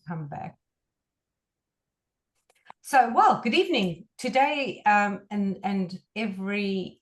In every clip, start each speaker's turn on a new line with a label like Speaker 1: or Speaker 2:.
Speaker 1: come back. So, well, good evening. Today, and every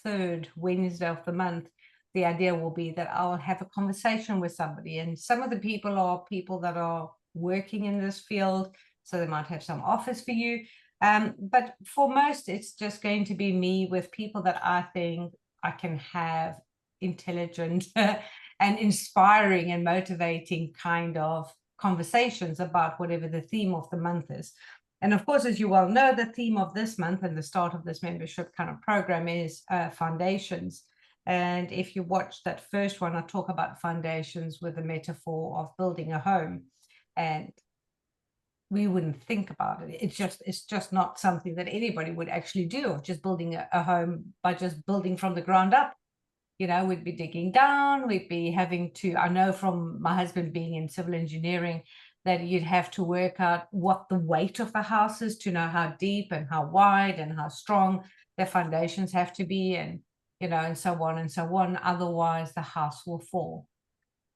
Speaker 1: third Wednesday of the month, the idea will be that I'll have a conversation with somebody. And some of the people are people that are working in this field, so they might have some offers for you. But for most, it's just going to be me with people that I think I can have intelligent and inspiring and motivating kind of conversations about whatever the theme of the month is. And of course, as you well know, the theme of this month and the start of this membership kind of program is foundations. And if you watch that first one, I talk about foundations with the metaphor of building a home. And we wouldn't think about it. It's just not something that anybody would actually do, of just building a home by just building from the ground up. You know, we'd be digging down, we'd be having to, I know from my husband being in civil engineering, that you'd have to work out what the weight of the house is to know how deep and how wide and how strong their foundations have to be, and, you know, and so on and so on. Otherwise, the house will fall.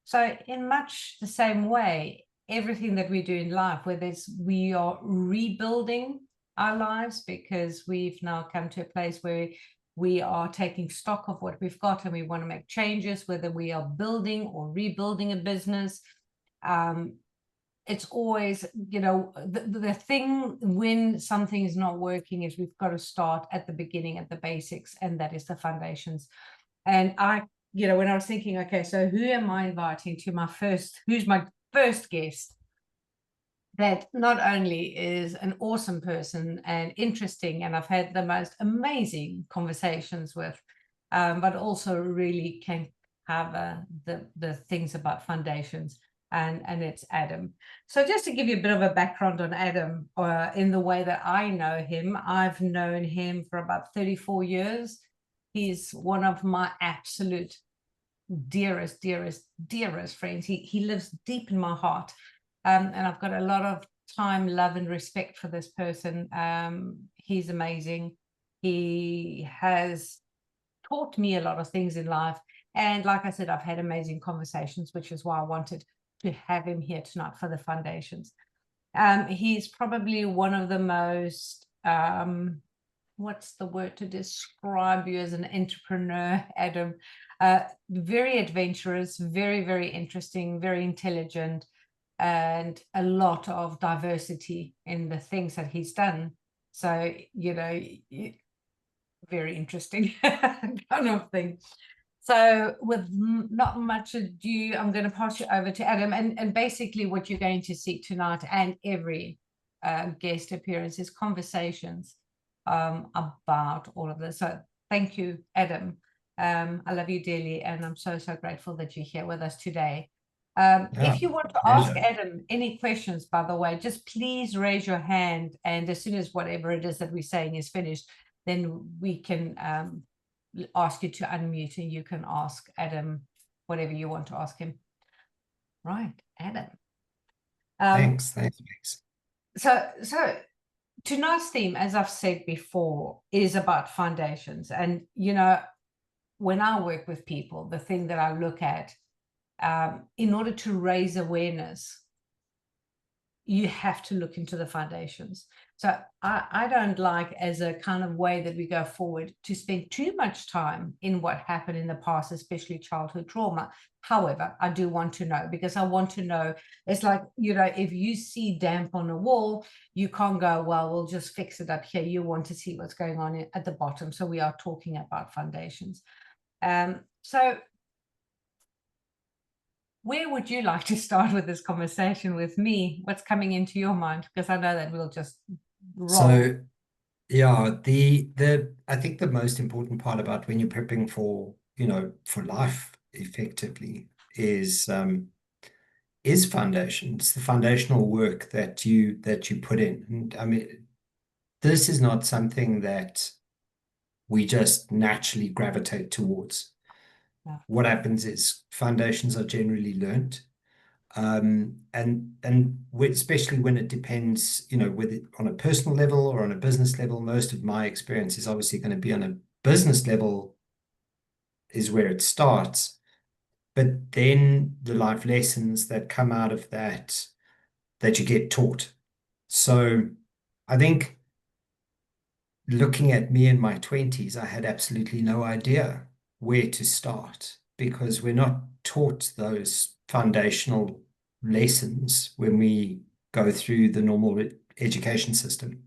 Speaker 1: So in much the same way, everything that we do in life, whether it's we are rebuilding our lives because we've now come to a place where we are taking stock of what we've got and we want to make changes, whether we are building or rebuilding a business. It's always, you know, the thing when something is not working is we've got to start at the beginning, at the basics, and that is the foundations. And I, you know, when I was thinking, okay, so who am I inviting to my first, who's my first guest? That not only is an awesome person and interesting, and I've had the most amazing conversations with, but also really can cover the things about foundations, and it's Adam. So just to give you a bit of a background on Adam, in the way that I know him, I've known him for about 34 years. He's one of my absolute dearest friends. He lives deep in my heart. And I've got a lot of time, love, and respect for this person. He's amazing. He has taught me a lot of things in life. And like I said, I've had amazing conversations, which is why I wanted to have him here tonight for the foundations. He's probably one of the most, what's the word to describe you as an entrepreneur, Adam? Very adventurous, very interesting, very intelligent, and a lot of diversity in the things that he's done. So, you know, very interesting kind of thing. So with not much ado, I'm going to pass you over to Adam. And basically what you're going to see tonight and every guest appearance is conversations about all of this. So thank you, Adam. I love you dearly, and I'm so grateful that you're here with us today. If you want to ask Adam any questions, by the way, just please raise your hand, and as soon as whatever it is that we're saying is finished, then we can ask you to unmute and you can ask Adam whatever you want to ask him. Right, Adam.
Speaker 2: Thanks.
Speaker 1: So tonight's theme, as I've said before, is about foundations. And, you know, when I work with people, the thing that I look at, in order to raise awareness, you have to look into the foundations. So I don't like, as a kind of way that we go forward, to spend too much time in what happened in the past, especially childhood trauma. However, I do want to know, because I want to know, it's like, you know, if you see damp on a wall, you can't go, well, we'll just fix it up here. You want to see what's going on at the bottom. So we are talking about foundations. So where would you like to start with this conversation with me? What's coming into your mind? Because I know that we'll just roll.
Speaker 2: So, yeah, I think the most important part about when you're prepping for, you know, for life effectively is foundation. It's the foundational work that you put in. And I mean, this is not something that we just naturally gravitate towards.
Speaker 1: Yeah.
Speaker 2: What happens is foundations are generally learnt. And especially when it depends, you know, whether on a personal level or on a business level. Most of my experience is obviously going to be on a business level, is where it starts. But then the life lessons that come out of that, that you get taught. So I think looking at me in my 20s, I had absolutely no idea where to start because we're not taught those foundational lessons when we go through the normal education system.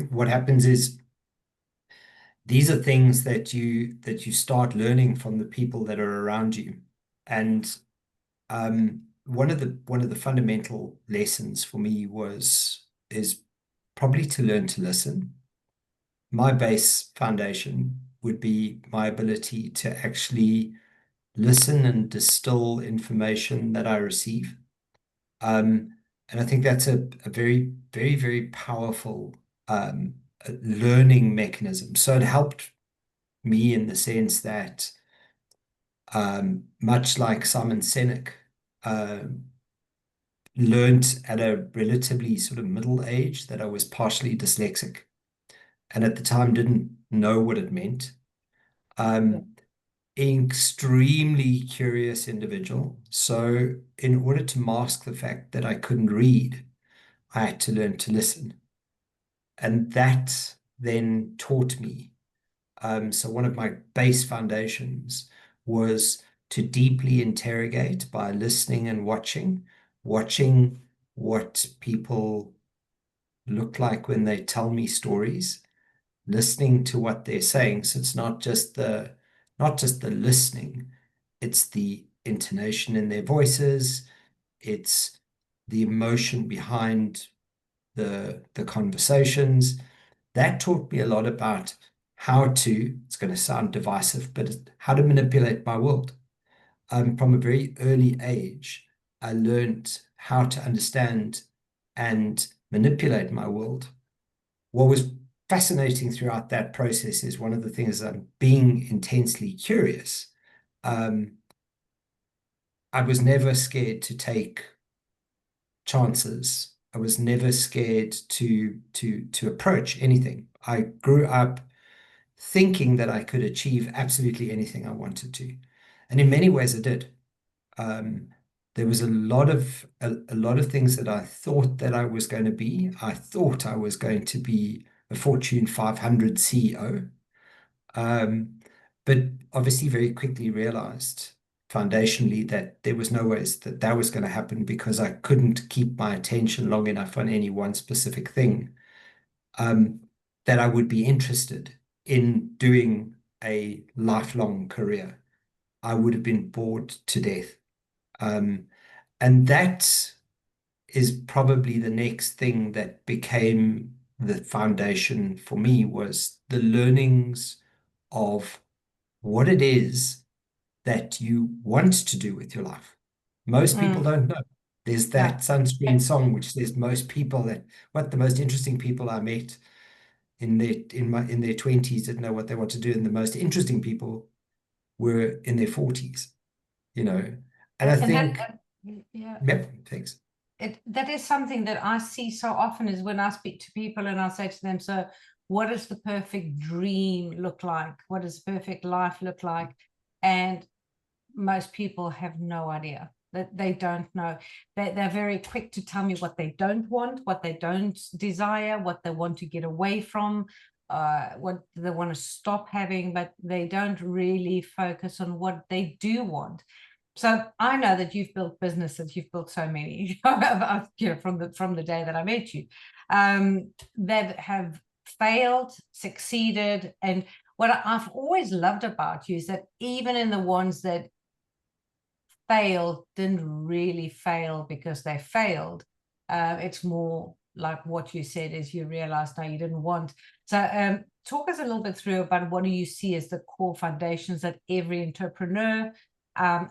Speaker 2: What happens is these are things that you start learning from the people that are around you. And one of the fundamental lessons for me is probably to learn to listen. My base foundation would be my ability to actually listen and distill information that I receive. And I think that's a very, very, very powerful learning mechanism. So it helped me in the sense that, much like Simon Sinek, uh, learned at a relatively sort of middle age that I was partially dyslexic, and at the time didn't know what it meant.
Speaker 1: Yeah.
Speaker 2: Extremely curious individual. So, in order to mask the fact that I couldn't read, I had to learn to listen. And that then taught me. So, one of my base foundations was to deeply interrogate by listening and watching what people look like when they tell me stories, listening to what they're saying. So it's not just the listening, it's the intonation in their voices, it's the emotion behind the conversations. That taught me a lot about it's going to sound divisive, but how to manipulate my world. From a very early age, I learned how to understand and manipulate my world. What was fascinating throughout that process is one of the things being intensely curious. Um, I was never scared to take chances. I was never scared to approach anything. I grew up thinking that I could achieve absolutely anything I wanted to, and in many ways I did. Um, there was a lot of things that I thought that I was going to be. I thought I was going to be a Fortune 500 CEO, but obviously very quickly realized foundationally that there was no ways that that was going to happen because I couldn't keep my attention long enough on any one specific thing, um, that I would be interested in doing a lifelong career. I would have been bored to death. Um, and that is probably the next thing that became the foundation for me was the learnings of what it is that you want to do with your life. Most people
Speaker 1: Mm,
Speaker 2: don't know. There's
Speaker 1: no.
Speaker 2: that sunscreen song which says most people that what the most interesting people I met in their 20s didn't know what they want to do, and the most interesting people were in their 40s, you know. And I
Speaker 1: And
Speaker 2: think,
Speaker 1: yeah,
Speaker 2: yep, thanks.
Speaker 1: that is something that I see so often is when I speak to people and I say to them, so what does the perfect dream look like? What does perfect life look like? And most people have no idea. That they don't know. They're very quick to tell me what they don't want, what they don't desire, what they want to get away from, what they want to stop having, but they don't really focus on what they do want. So I know that you've built businesses, you've built so many, from the day that I met you, that have failed, succeeded. And what I've always loved about you is that even in the ones that failed, didn't really fail because they failed. It's more like what you said is you realized now you didn't want. So talk us a little bit through about what do you see as the core foundations that every entrepreneur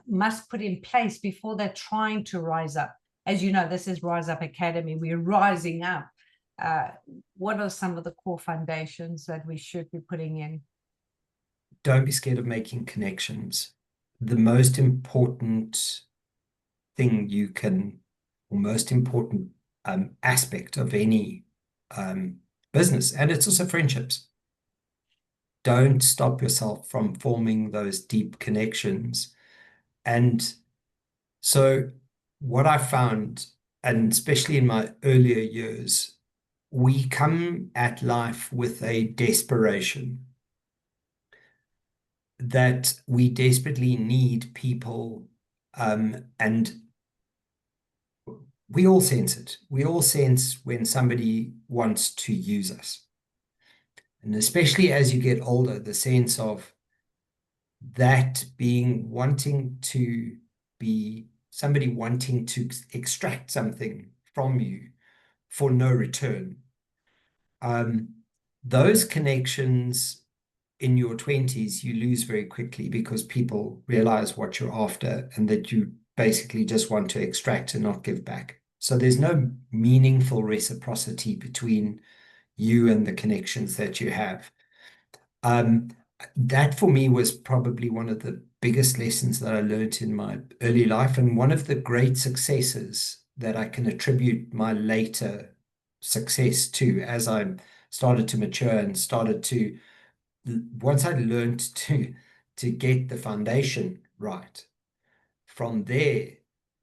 Speaker 1: must put in place before they're trying to rise up. As you know, this is Rise Up Academy. We're rising up. Uh, what are some of the core foundations that we should be putting in?
Speaker 2: Don't be scared of making connections. The most important thing you can, or most important aspect of any um, business, and it's also friendships. Don't stop yourself from forming those deep connections. And so, what I found and especially in my earlier years, we come at life with a desperation that we desperately need people, and we all sense it. We all sense when somebody wants to use us. And especially as you get older, the sense of that being wanting to be somebody wanting to extract something from you for no return. Those connections in your 20s, you lose very quickly because people realize what you're after and that you basically just want to extract and not give back. So there's no meaningful reciprocity between you and the connections that you have. That for me was probably one of the biggest lessons that I learned in my early life, and one of the great successes that I can attribute my later success to as I started to mature and started to, once I learned to get the foundation right, from there,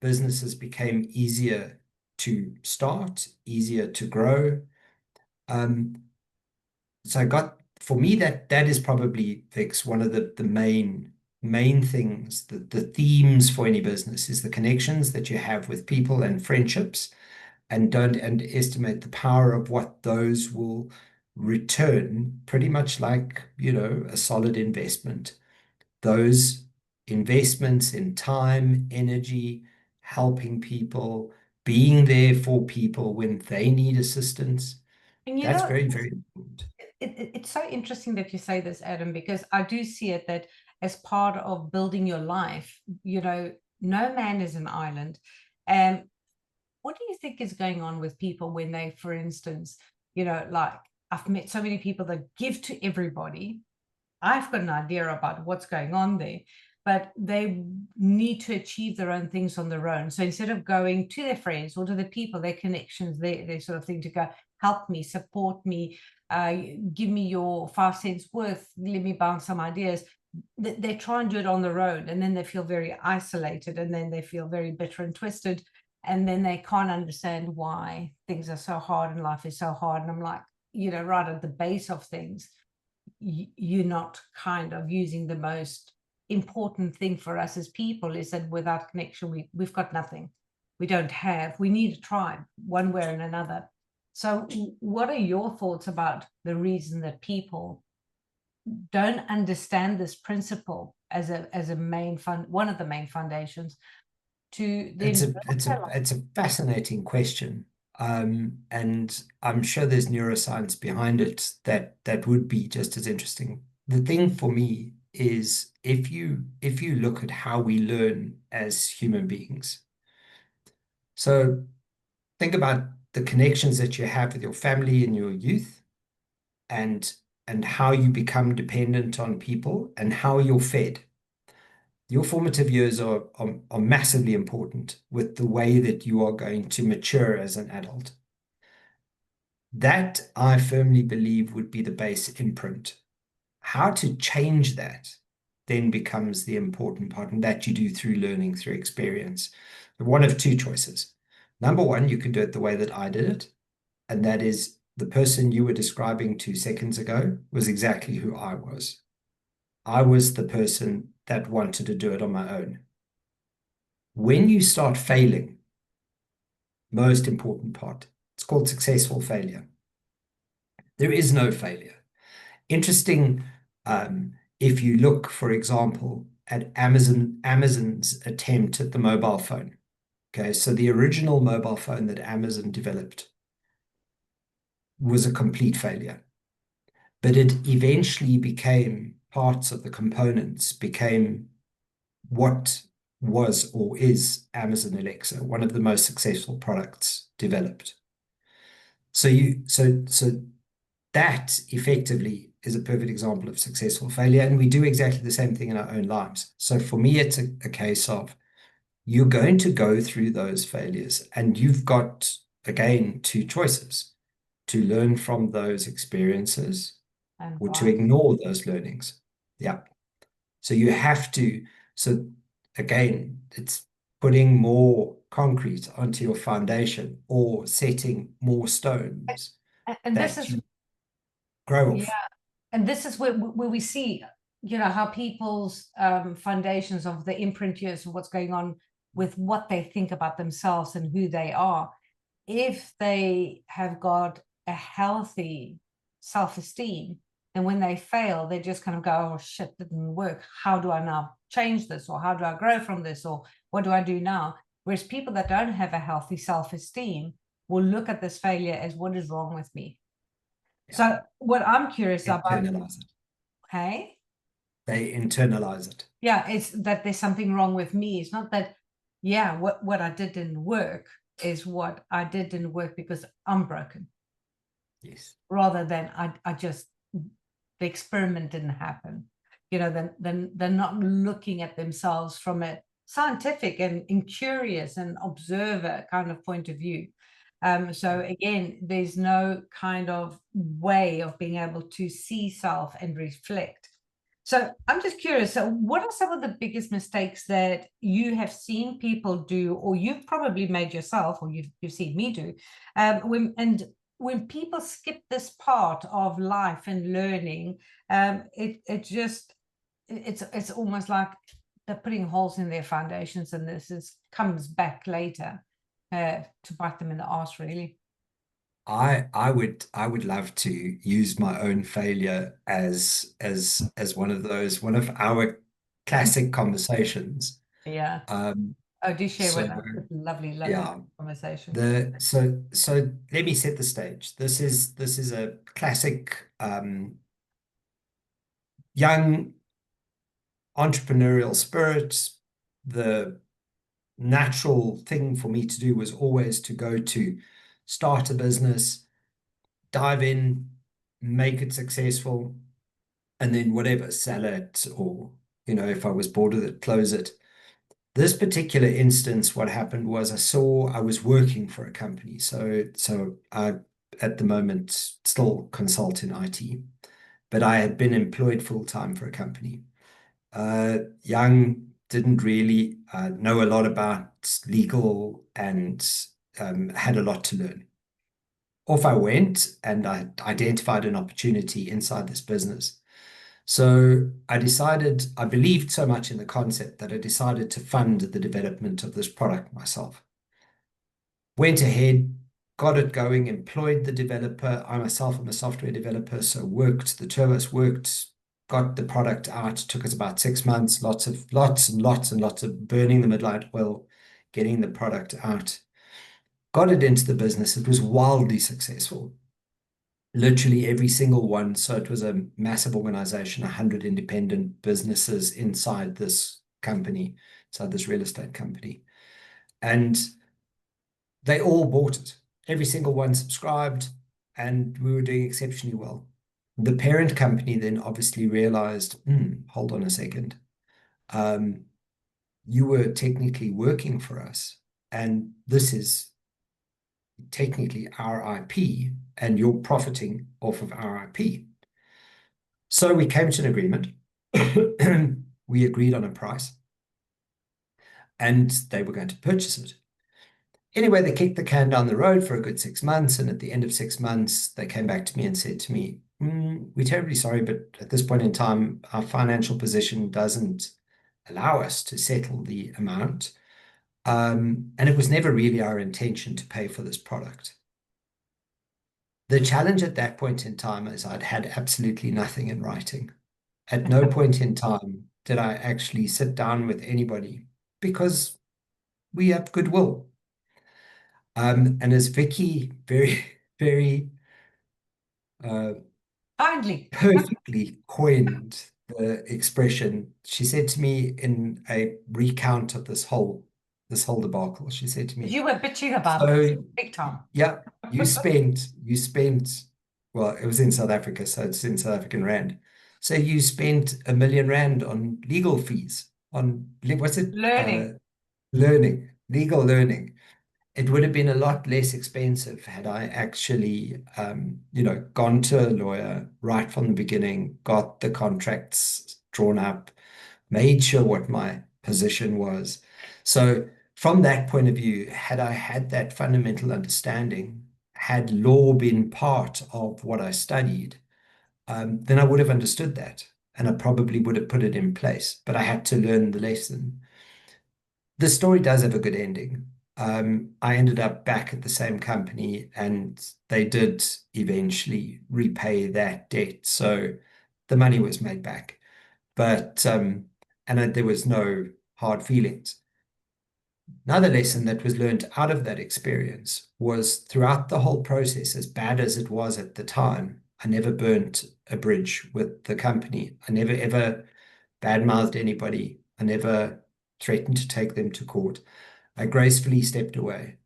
Speaker 2: businesses became easier to start, easier to grow. So I got, for me, that is probably, Vix, one of the main things, the themes for any business is the connections that you have with people and friendships, and don't underestimate the power of what those will return, pretty much like, a solid investment. Those investments in time, energy, helping people, being there for people when they need assistance,
Speaker 1: And
Speaker 2: that's very, very important.
Speaker 1: it's so interesting that you say this, Adam, because I do see it that as part of building your life, no man is an island. And what do you think is going on with people when they, for instance, like I've met so many people that give to everybody. I've got an idea about what's going on there, but they need to achieve their own things on their own. So instead of going to their friends or to the people, their connections, their sort of thing to go, help me, support me, give me your 5 cents worth, let me bounce some ideas. They try and do it on their own, and then they feel very isolated, and then they feel very bitter and twisted, and then they can't understand why things are so hard and life is so hard. And I'm like, right at the base of things, you're not kind of using the most important thing for us as people, is that without connection, we've got nothing. We need a tribe one way or another. So what are your thoughts about the reason that people don't understand this principle as a one of the main foundations to
Speaker 2: It's
Speaker 1: then
Speaker 2: a it's a fascinating question. And I'm sure there's neuroscience behind it that would be just as interesting. The thing for me is if you look at how we learn as human beings. So think about the connections that you have with your family in your youth, and how you become dependent on people and how you're fed. Your formative years are massively important with the way that you are going to mature as an adult. That, I firmly believe, would be the base imprint. How to change that then becomes the important part, and that you do through learning, through experience. One of two choices. Number one, you can do it the way that I did it, and that is the person you were describing 2 seconds ago was exactly who I was. I was the person that wanted to do it on my own. When you start failing, most important part, it's called successful failure. There is no failure. Interesting, if you look, for example, at Amazon's attempt at the mobile phone. Okay, so the original mobile phone that Amazon developed was a complete failure. But it eventually became, parts of the components became what was or is Amazon Alexa, one of the most successful products developed. So that effectively is a perfect example of successful failure, and we do exactly the same thing in our own lives. So for me, it's a case of you're going to go through those failures, and you've got, again, two choices: to learn from those experiences or to ignore those learnings. Yeah. So you have to, so again, it's putting more concrete onto your foundation or setting more stones
Speaker 1: And this
Speaker 2: that
Speaker 1: is,
Speaker 2: you grow
Speaker 1: yeah,
Speaker 2: off.
Speaker 1: and this is where we see, how people's foundations of the imprint years and what's going on with what they think about themselves and who they are. If they have got a healthy self-esteem, then when they fail, they just kind of go, oh shit, didn't work. How do I now change this? Or how do I grow from this? Or what do I do now? Whereas people that don't have a healthy self-esteem will look at this failure as, what is wrong with me?
Speaker 2: Yeah.
Speaker 1: So what I'm curious about,
Speaker 2: Internalize it.
Speaker 1: okay,
Speaker 2: They internalize it.
Speaker 1: yeah, it's that there's something wrong with me. It's not that, yeah, what I did didn't work, is what I did didn't work because I'm broken,
Speaker 2: Yes.
Speaker 1: rather than I just, the experiment didn't happen. Then they're not looking at themselves from a scientific and curious and observer kind of point of view. So again, there's no kind of way of being able to see self and reflect. So I'm just curious, so what are some of the biggest mistakes that you have seen people do, or you've probably made yourself, or you've seen me do, when people skip this part of life and learning, it's almost like they're putting holes in their foundations, and comes back later to bite them in the arse, really.
Speaker 2: I would love to use my own failure as one of our classic conversations.
Speaker 1: Yeah.
Speaker 2: Um,
Speaker 1: Oh, do share
Speaker 2: so
Speaker 1: with us. It's lovely, lovely
Speaker 2: yeah,
Speaker 1: conversation.
Speaker 2: so let me set the stage. This is a classic young entrepreneurial spirit. The natural thing for me to do was always to go to start a business, dive in, make it successful, and then whatever, sell it, or, if I was bored with it, close it. This particular instance, what happened was I was working for a company. So I, at the moment, still consult in IT, but I had been employed full time for a company. Young, didn't really know a lot about legal, and had a lot to learn. Off I went, and I identified an opportunity inside this business. So I believed so much in the concept that I decided to fund the development of this product myself. Went ahead, got it going, employed the developer. I myself am a software developer, so the two of us worked, got the product out. Took us about 6 months, lots and lots of burning the midnight oil, getting the product out. Got it into the business. It was wildly successful. Literally every single one. So it was a massive organization, 100 independent businesses inside this company, inside this real estate company. And they all bought it. Every single one subscribed, and we were doing exceptionally well. The parent company then obviously realized, hold on a second. You were technically working for us, and this is technically our IP, and you're profiting off of our IP. So we came to an agreement. We agreed on a price, and they were going to purchase it. Anyway, they kicked the can down the road for a good 6 months, and at the end of 6 months, they came back to me and said to me, "We're terribly sorry, but at this point in time, our financial position doesn't allow us to settle the amount. And it was never really our intention to pay for this product." The challenge at that point in time is I'd had absolutely nothing in writing. At no point in time did I actually sit down with anybody, because we have goodwill. And as Vicky very, very
Speaker 1: Kindly.
Speaker 2: perfectly coined the expression, she said to me in a recount of this whole debacle, she said to me,
Speaker 1: You were bitching about this
Speaker 2: "So
Speaker 1: big time.
Speaker 2: yeah, you spent, well, it was in South Africa, so it's in South African rand. So you spent R1 million on legal fees, what's it?
Speaker 1: Learning.
Speaker 2: Legal learning. It would have been a lot less expensive had I actually, gone to a lawyer right from the beginning, got the contracts drawn up, made sure what my position was. So from that point of view, had I had that fundamental understanding, had law been part of what I studied, then I would have understood that and I probably would have put it in place, but I had to learn the lesson. The story does have a good ending. I ended up back at the same company and they did eventually repay that debt. So the money was made back. But there was no hard feelings. Another lesson that was learned out of that experience was throughout the whole process, as bad as it was at the time, I never burnt a bridge with the company. I never ever badmouthed anybody. I never threatened to take them to court. I gracefully stepped away.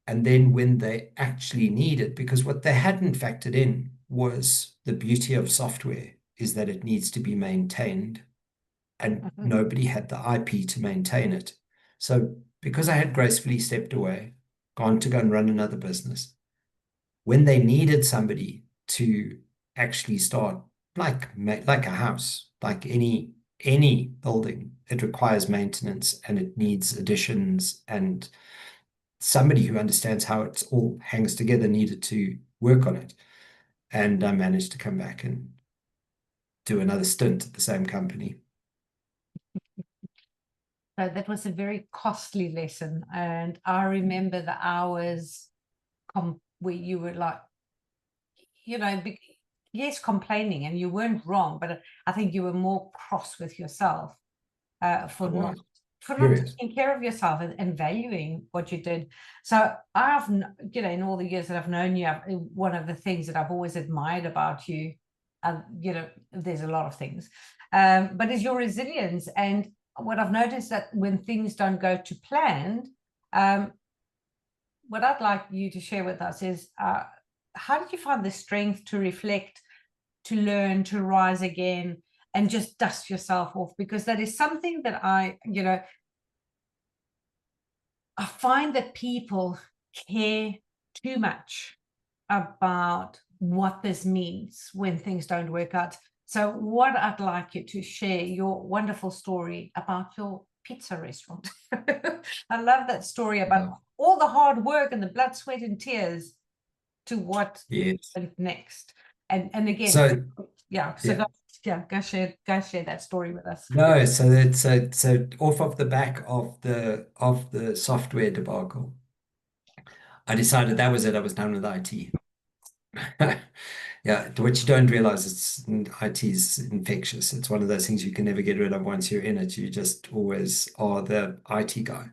Speaker 2: And then when they actually needed, because what they hadn't factored in was the beauty of software is that it needs to be maintained, and nobody had the IP to maintain it. So because I had gracefully stepped away, gone to go and run another business, when they needed somebody to actually start, like a house, like any building, it requires maintenance and it needs additions, and somebody who understands how it all hangs together needed to work on it. And I managed to come back and do another stint at the same company.
Speaker 1: So that was a very costly lesson. And I remember the hours where you were like, yes, complaining, and you weren't wrong, but I think you were more cross with yourself for not
Speaker 2: Furious.
Speaker 1: taking care of yourself and valuing what you did. So I've, in all the years that I've known you, one of the things that I've always admired about you, there's a lot of things, but is your resilience. And what I've noticed that when things don't go to plan, what I'd like you to share with us is, how did you find the strength to reflect, to learn, to rise again, and just dust yourself off? Because that is something that I find that people care too much about what this means when things don't work out. So what I'd like you to share your wonderful story about your pizza restaurant. I love that story about all the hard work and the blood, sweat, and tears to what went next. And again,
Speaker 2: so
Speaker 1: go share that story with us.
Speaker 2: No, so off of the back of the software debacle, I decided that was it. I was done with IT. Yeah, what you don't realize is IT is infectious. It's one of those things you can never get rid of once you're in it. You just always are the IT guy.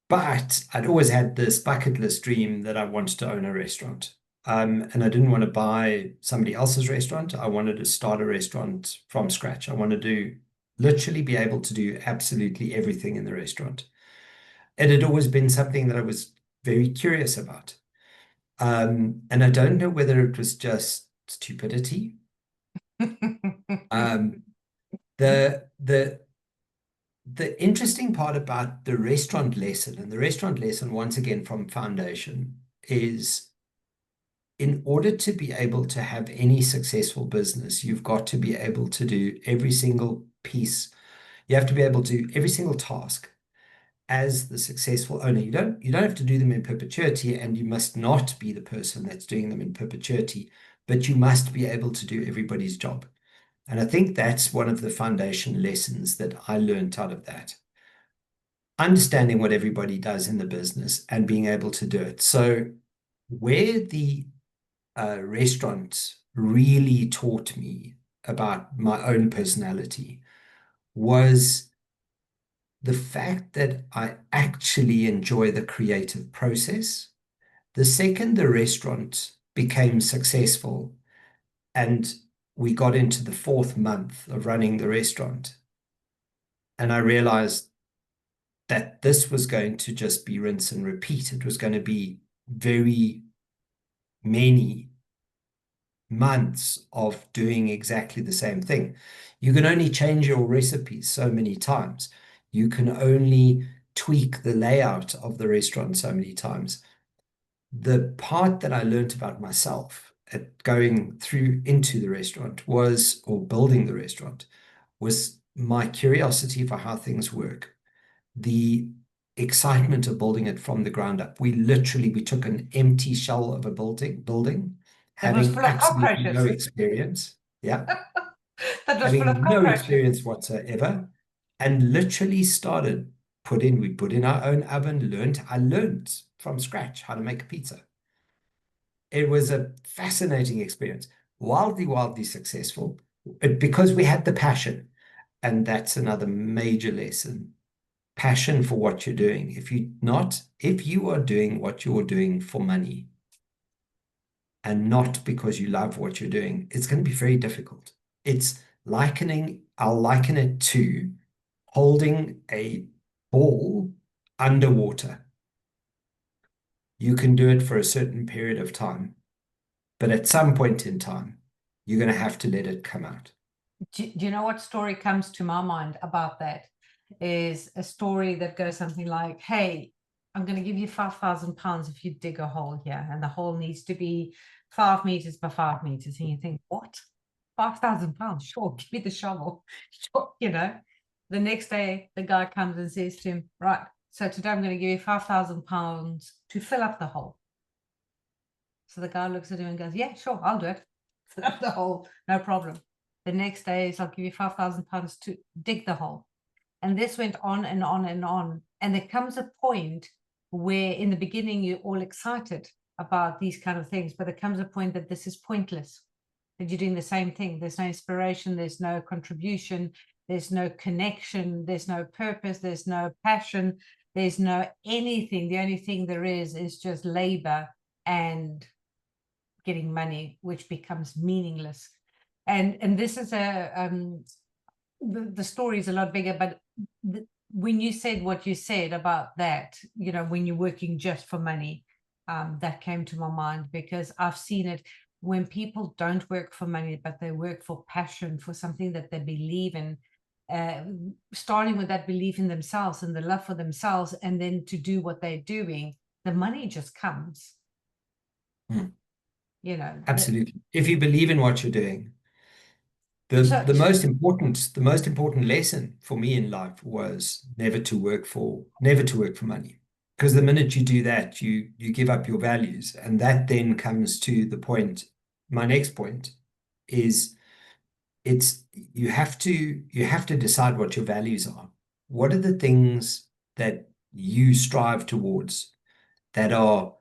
Speaker 2: But I'd always had this bucket list dream that I wanted to own a restaurant. And I didn't want to buy somebody else's restaurant. I wanted to start a restaurant from scratch. I wanted to literally be able to do absolutely everything in the restaurant. It had always been something that I was very curious about. And I don't know whether it was just stupidity. Um, the interesting part about the restaurant lesson, and the restaurant lesson, once again, from foundation, is in order to be able to have any successful business, you've got to be able to do every single piece. You have to be able to do every single task as the successful owner. You don't have to do them in perpetuity, and you must not be the person that's doing them in perpetuity, but you must be able to do everybody's job. And I think that's one of the foundation lessons that I learned out of that. Understanding what everybody does in the business and being able to do it. So where the restaurant really taught me about my own personality was the fact that I actually enjoy the creative process. The second the restaurant became successful and we got into the 4th month of running the restaurant, and I realized that this was going to just be rinse and repeat. It was going to be very many months of doing exactly the same thing. You can only change your recipes so many times. You can only tweak the layout of the restaurant so many times. The part that I learned about myself at going through into the restaurant or building the restaurant, was my curiosity for how things work. The excitement of building it from the ground up. We took an empty shell of a building,
Speaker 1: That was
Speaker 2: having
Speaker 1: full of
Speaker 2: absolutely no
Speaker 1: cockroaches.
Speaker 2: experience. Yeah.
Speaker 1: That was full of
Speaker 2: Having no
Speaker 1: cockroaches.
Speaker 2: experience whatsoever, and literally started we put in our own oven, I learned from scratch how to make a pizza. It was a fascinating experience, wildly successful, because we had the passion. And that's another major lesson. Passion for what you're doing. If you are doing what you're doing for money and not because you love what you're doing, it's going to be very difficult. I'll liken it to holding a ball underwater. You can do it for a certain period of time, but at some point in time, you're going to have to let it come out.
Speaker 1: Do you know what story comes to my mind about that? Is a story that goes something like, hey, I'm going to give you £5,000 if you dig a hole here, and the hole needs to be 5 meters by 5 meters. And you think, what? £5,000? Sure, give me the shovel. Sure, The next day, the guy comes and says to him, right, so today I'm going to give you £5,000 to fill up the hole. So the guy looks at him and goes, yeah, sure, I'll do it. Fill up the hole, no problem. The next day is, I'll give you £5,000 to dig the hole. And this went on and on and on. And there comes a point where in the beginning, you're all excited about these kind of things, but there comes a point that this is pointless, that you're doing the same thing. There's no inspiration, there's no contribution, there's no connection, there's no purpose, there's no passion, there's no anything. The only thing there is just labor and getting money, which becomes meaningless. And this is the story is a lot bigger, but when you said what you said about that, when you're working just for money, that came to my mind, because I've seen it when people don't work for money, but they work for passion, for something that they believe in, starting with that belief in themselves and the love for themselves, and then to do what they're doing, the money just comes.
Speaker 2: Absolutely. If you believe in what you're doing,
Speaker 1: So
Speaker 2: the most important lesson for me in life was never to work for money. Because the minute you do that, you give up your values. And that then comes to the point. My next point is you have to decide what your values are. What are the things that you strive towards that are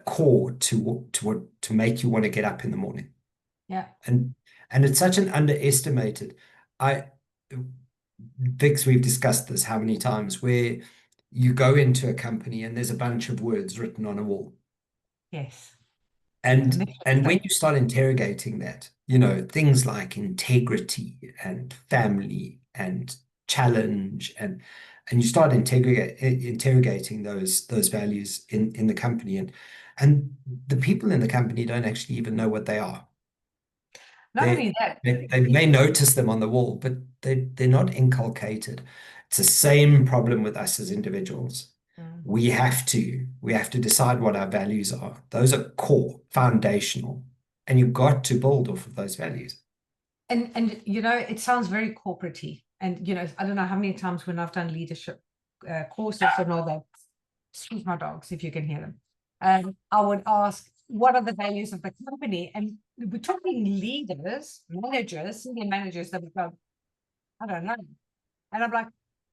Speaker 2: core to make you want to get up in the morning?
Speaker 1: yeah.
Speaker 2: And it's such an underestimated. Vix, we've discussed this how many times, where you go into a company and there's a bunch of words written on a wall.
Speaker 1: Yes.
Speaker 2: And when you start interrogating that, things like integrity and family and challenge, and you start interrogating those values in the company, and the people in the company don't actually even know what they are.
Speaker 1: Not only that,
Speaker 2: They may notice them on the wall, but they're not inculcated. It's the same problem with us as individuals. We have to decide what our values are. Those are core, foundational, and you've got to build off of those values.
Speaker 1: And it sounds very corporate-y. And I don't know how many times when I've done leadership courses and all that, excuse my dogs if you can hear them, I would ask, what are the values of the company? And we're talking leaders, managers, senior managers that would go, I don't know. And I'm like,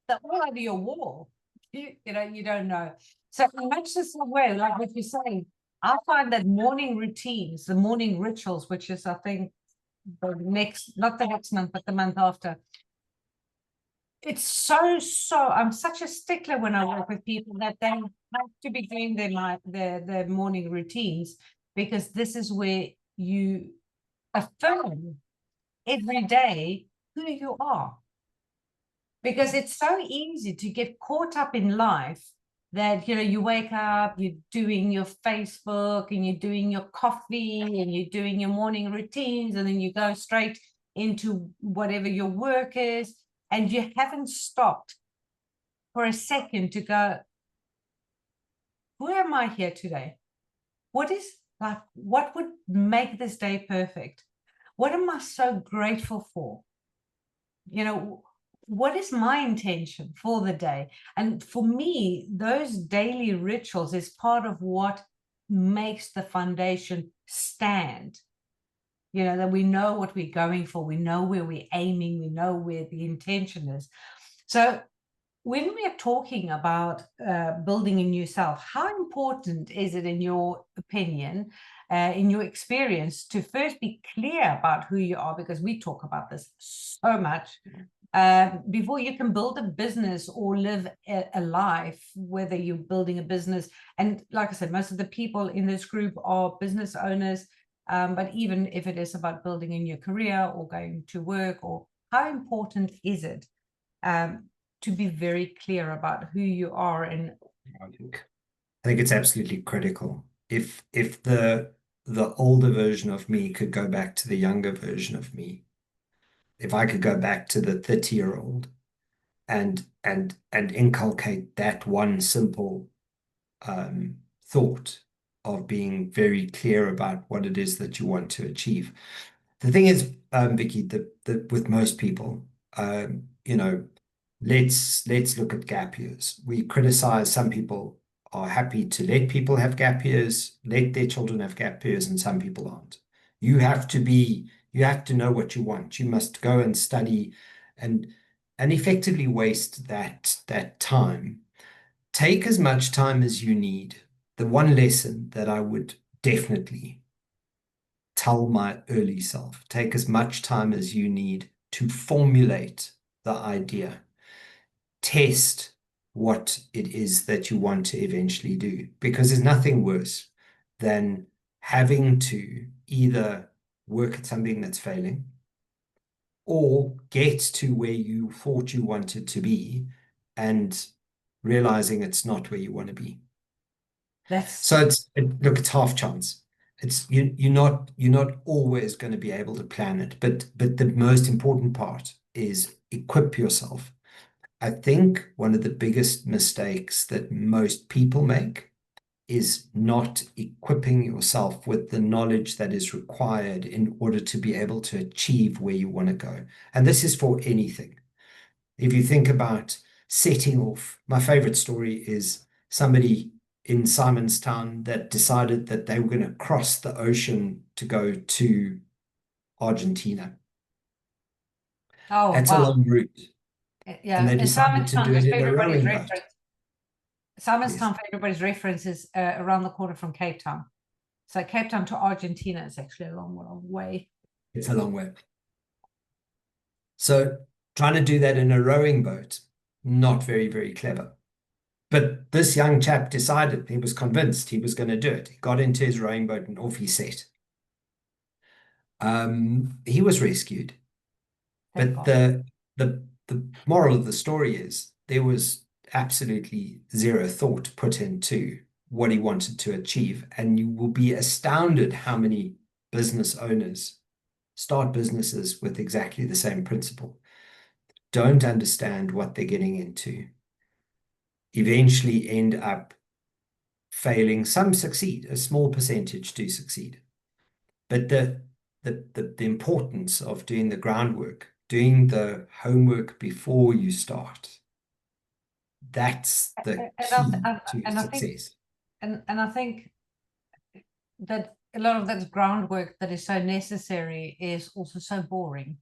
Speaker 1: they're all over your wall. You don't know. So in much the same way, like what you're saying, I find that morning routines, the morning rituals, which is, I think, not the next month, but the month after. It's so, I'm such a stickler when I work with people that they have to be doing their morning routines, because this is where you affirm every day who you are. Because it's so easy to get caught up in life that, you wake up, you're doing your Facebook and you're doing your coffee and you're doing your morning routines, and then you go straight into whatever your work is, and you haven't stopped for a second to go, who am I here today? What would make this day perfect? What am I so grateful for? what is my intention for the day? And for me, those daily rituals is part of what makes the foundation stand. That we know what we're going for, we know where we're aiming, we know where the intention is. So when we are talking about building a new self, how important is it, in your opinion, in your experience, to first be clear about who you are? Because we talk about this so much. Before you can build a business or live a life, whether you're building a business, and like I said, most of the people in this group are business owners, but even if it is about building a new career or going to work, or how important is it to be very clear about who you are? And
Speaker 2: I think it's absolutely critical. If the older version of me could go back to the younger version of me, if I could go back to the 30-year-old and inculcate that one simple thought of being very clear about what it is that you want to achieve. The thing is, Vicky, that with most people, let's look at gap years. We criticize, some people are happy to let people have gap years, let their children have gap years, and some people aren't. You have to know what you want. You must go and study and effectively waste that time. Take as much time as you need. The one lesson that I would definitely tell my early self, take as much time as you need to formulate the idea. Test what it is that you want to eventually do, because there's nothing worse than having to either work at something that's failing or get to where you thought you wanted to be and realizing it's not where you want to be. So look, it's half chance. You're not always going to be able to plan it, but the most important part is equip yourself. I think one of the biggest mistakes that most people make is not equipping yourself with the knowledge that is required in order to be able to achieve where you want to go. And this is for anything. If you think about setting off, my favorite story is somebody in Simonstown that decided that they were going to cross the ocean to go to Argentina.
Speaker 1: Oh,
Speaker 2: That's a
Speaker 1: wow.
Speaker 2: long route.
Speaker 1: Yeah,
Speaker 2: And they
Speaker 1: and
Speaker 2: decided to
Speaker 1: Simonstown,
Speaker 2: do
Speaker 1: just
Speaker 2: it
Speaker 1: for
Speaker 2: in a
Speaker 1: everybody's
Speaker 2: rowing boat.
Speaker 1: reference,
Speaker 2: Yes.
Speaker 1: Simonstown, for everybody's reference, is around the corner from Cape Town. So Cape Town to Argentina is actually a long way.
Speaker 2: It's a long way. So trying to do that in a rowing boat, not very, very clever. But this young chap decided, he was convinced he was going to do it. He got into his rowing boat and off he set. He was rescued.
Speaker 1: Thank
Speaker 2: But
Speaker 1: God.
Speaker 2: the moral of the story is there was absolutely zero thought put into what he wanted to achieve. And you will be astounded how many business owners start businesses with exactly the same principle. Don't understand what they're getting into. Eventually end up failing. Some succeed, a small percentage do succeed. But the importance of doing the groundwork, doing the homework before you start, that's the key to
Speaker 1: And I think
Speaker 2: success.
Speaker 1: and I think that a lot of that groundwork that is so necessary is also so boring.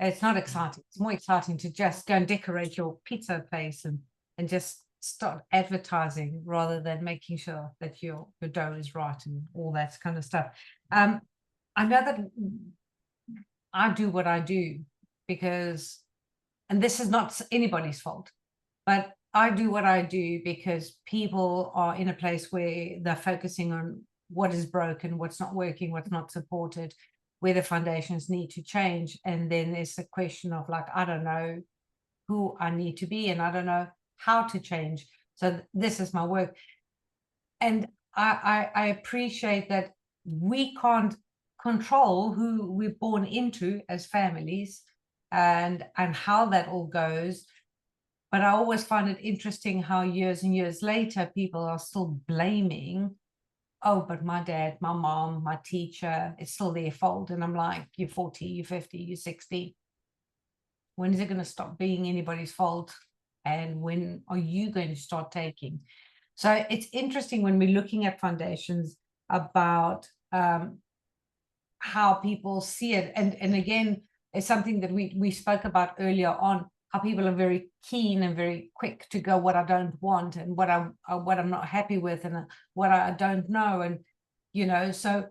Speaker 1: It's not exciting. It's more exciting to just go and decorate your pizza place and just start advertising, rather than making sure that your dough is right and all that kind of stuff. I know that I do what I do because, and this is not anybody's fault, but I do what I do because people are in a place where they're focusing on what is broken, what's not working, what's not supported, where the foundations need to change. And then there's a question of, like, I don't know who I need to be, and I don't know how to change. So this is my work. And I appreciate that we can't control who we're born into as families, and how that all goes. But I always find it interesting how years and years later, people are still blaming, oh, but my dad, my mom, my teacher, it's still their fault. And I'm like, you're 40, you're 50, you're 60. When is it going to stop being anybody's fault? And when are you going to start taking? So it's interesting when we're looking at foundations about how people see it. And again, it's something that we spoke about earlier on, how people are very keen and very quick to go what I don't want and what I'm not happy with and what I don't know. And, you know, so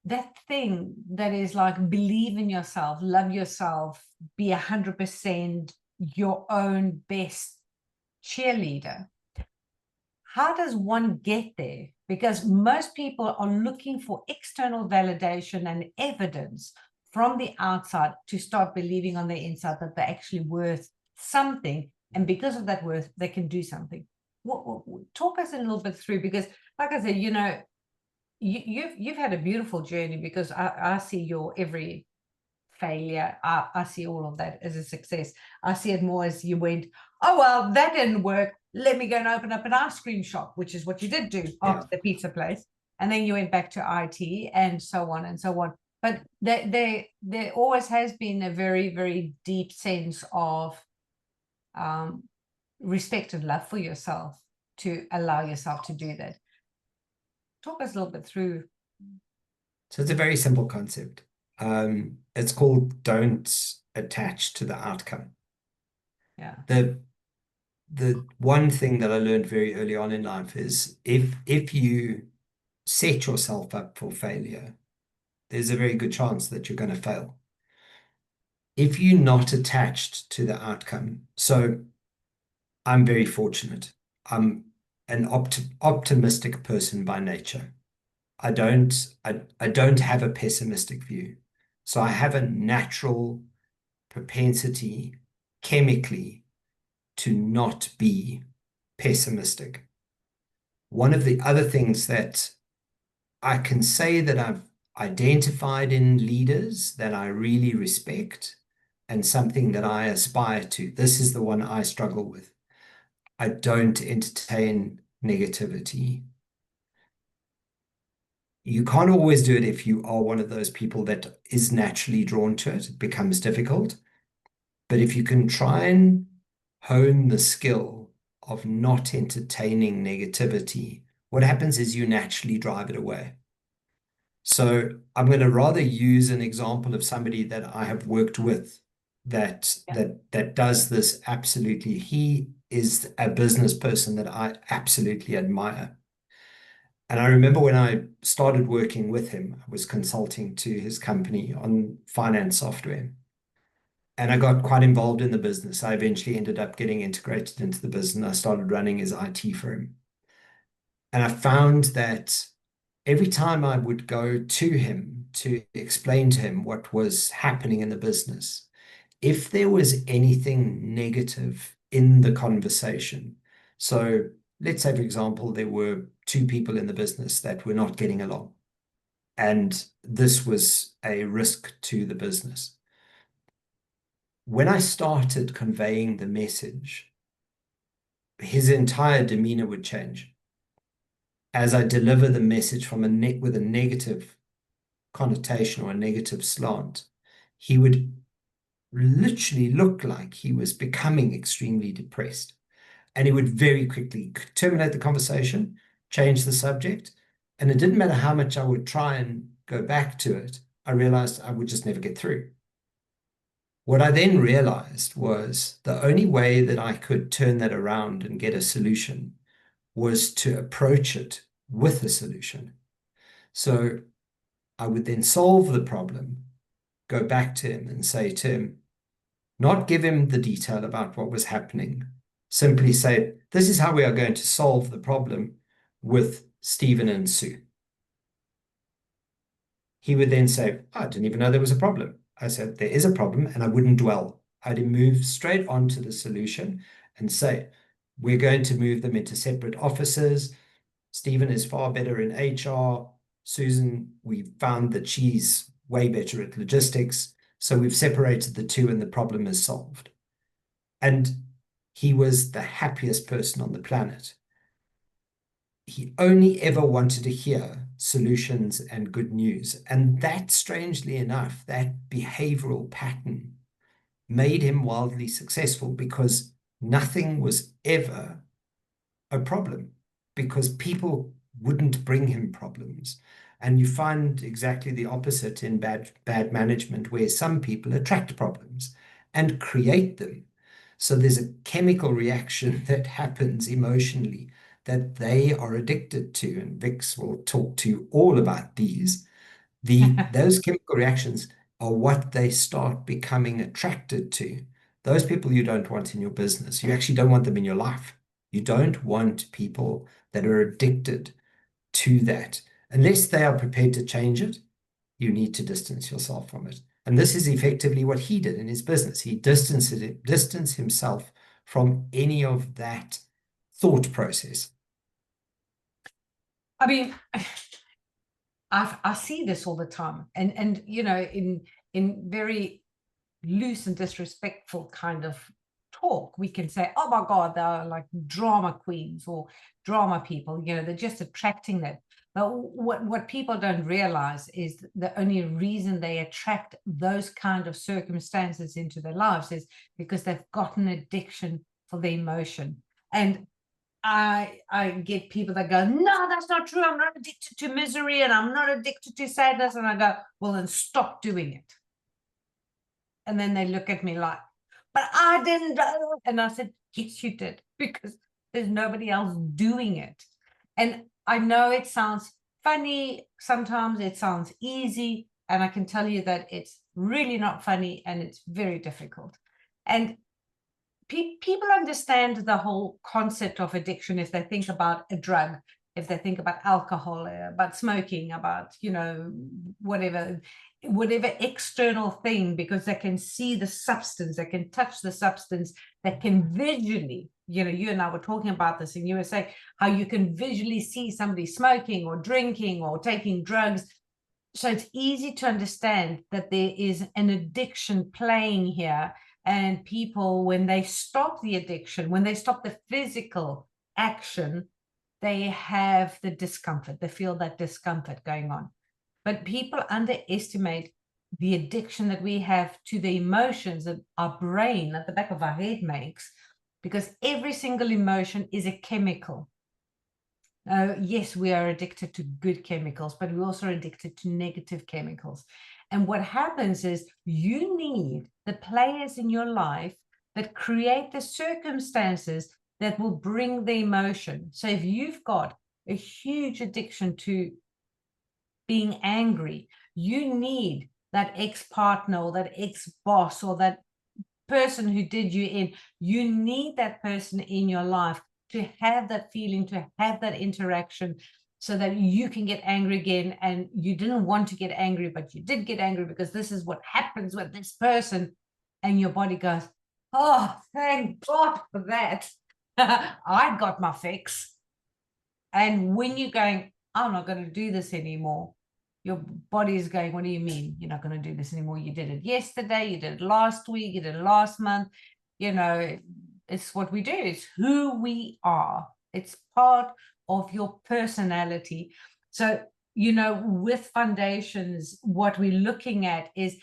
Speaker 1: that thing that is like, believe in yourself, love yourself, be 100% your own best cheerleader. How does one get there? Because most people are looking for external validation and evidence from the outside to start believing on the inside that they're actually worth something. And because of that worth, they can do something. Talk us a little bit through, because like I said, you know, you've had a beautiful journey, because I see your every failure. I see all of that as a success. I see it more as you went, oh, well, that didn't work. Let me go and open up an ice cream shop, which is what you did do after the pizza place. And then you went back to IT and so on and so on. But there always has been a very, very deep sense of respect and love for yourself to allow yourself to do that. Talk us a little bit through.
Speaker 2: So it's a very simple concept. It's called don't attach to the outcome.
Speaker 1: Yeah.
Speaker 2: The one thing that I learned very early on in life is if you set yourself up for failure, there's a very good chance that you're going to fail. If you're not attached to the outcome, so I'm very fortunate. I'm an optimistic person by nature. I don't have a pessimistic view. So I have a natural propensity chemically to not be pessimistic. One of the other things that I can say that I've identified in leaders that I really respect and something that I aspire to, this is the one I struggle with. I don't entertain negativity. You can't always do it if you are one of those people that is naturally drawn to it. It becomes difficult. But if you can try and hone the skill of not entertaining negativity, what happens is you naturally drive it away. So I'm going to rather use an example of somebody that I have worked with that does this absolutely. He is a business person that I absolutely admire. And I remember when I started working with him, I was consulting to his company on finance software. And I got quite involved in the business. I eventually ended up getting integrated into the business. I started running his IT for him. And I found that every time I would go to him to explain to him what was happening in the business, if there was anything negative in the conversation, so let's say, for example, there were two people in the business that were not getting along, and this was a risk to the business. When I started conveying the message, his entire demeanor would change. As I deliver the message from with a negative connotation or a negative slant, he would literally look like he was becoming extremely depressed. And he would very quickly terminate the conversation, change the subject. And it didn't matter how much I would try and go back to it, I realized I would just never get through. What I then realized was the only way that I could turn that around and get a solution was to approach it with a solution. So I would then solve the problem, go back to him and say to him, not give him the detail about what was happening, simply say, this is how we are going to solve the problem with Stephen and Sue. He would then say, I didn't even know there was a problem. I said, there is a problem, and I wouldn't dwell. I'd move straight on to the solution and say, we're going to move them into separate offices. Stephen is far better in HR. Susan, we found that she's way better at logistics. So we've separated the two and the problem is solved. And he was the happiest person on the planet. He only ever wanted to hear solutions and good news. And that, strangely enough, that behavioral pattern made him wildly successful because nothing was ever a problem, because people wouldn't bring him problems. And you find exactly the opposite in bad management, where some people attract problems and create them. So there's a chemical reaction that happens emotionally that they are addicted to. And Vix will talk to you all about these. Those chemical reactions are what they start becoming attracted to. Those people you don't want in your business. You actually don't want them in your life. You don't want people that are addicted to that. Unless they are prepared to change it, you need to distance yourself from it. And this is effectively what he did in his business. He distanced himself from any of that thought process.
Speaker 1: I mean, I see this all the time, and you know, in very loose and disrespectful kind of talk, we can say, oh my God, they're like drama queens or drama people, you know, they're just attracting that. But what people don't realize is the only reason they attract those kind of circumstances into their lives is because they've got an addiction for the emotion. And I get people that go, no, that's not true. I'm not addicted to misery and I'm not addicted to sadness. And I go, well, then stop doing it. And then they look at me like, but I didn't do it. And I said, yes, you did, because there's nobody else doing it. And I know it sounds funny. Sometimes it sounds easy. And I can tell you that it's really not funny and it's very difficult. And people understand the whole concept of addiction if they think about a drug, if they think about alcohol, about smoking, about, you know, whatever external thing, because they can see the substance, they can touch the substance, they can visually, you know, you and I were talking about this, and you were saying how you can visually see somebody smoking or drinking or taking drugs. So it's easy to understand that there is an addiction playing here. And people, when they stop the addiction, when they stop the physical action, they have the discomfort. They feel that discomfort going on. But people underestimate the addiction that we have to the emotions that our brain at the back of our head makes, because every single emotion is a chemical. Yes, we are addicted to good chemicals, but we're also addicted to negative chemicals. And what happens is you need the players in your life that create the circumstances that will bring the emotion. So if you've got a huge addiction to being angry, you need that ex-partner or that ex-boss or that person who did you in. You need that person in your life to have that feeling, to have that interaction, so that you can get angry again. And you didn't want to get angry, but you did get angry because this is what happens with this person. And your body goes, oh, thank God for that. I got my fix. And when you're going, I'm not going to do this anymore, your body is going, what do you mean you're not going to do this anymore? You did it yesterday, you did it last week, you did it last month. You know, it's what we do. It's who we are. It's part of your personality. So, you know, with foundations, what we're looking at is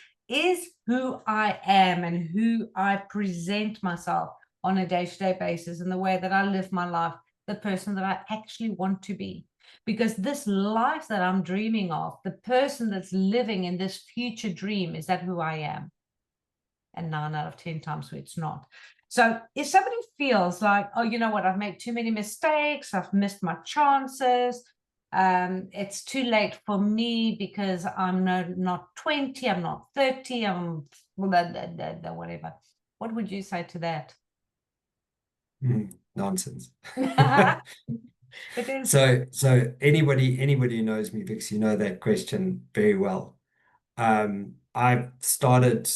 Speaker 1: who I am and who I present myself on a day-to-day basis, and the way that I live my life, the person that I actually want to be. Because this life that I'm dreaming of, the person that's living in this future dream, is that who I am? And 9 out of 10 times it's not. So if somebody feels like, oh, you know what, I've made too many mistakes, I've missed my chances, it's too late for me because I'm not 20, I'm not 30, I'm whatever. What would you say to that?
Speaker 2: Nonsense.
Speaker 1: It is.
Speaker 2: So anybody who knows me, Vix, you know that question very well. I've started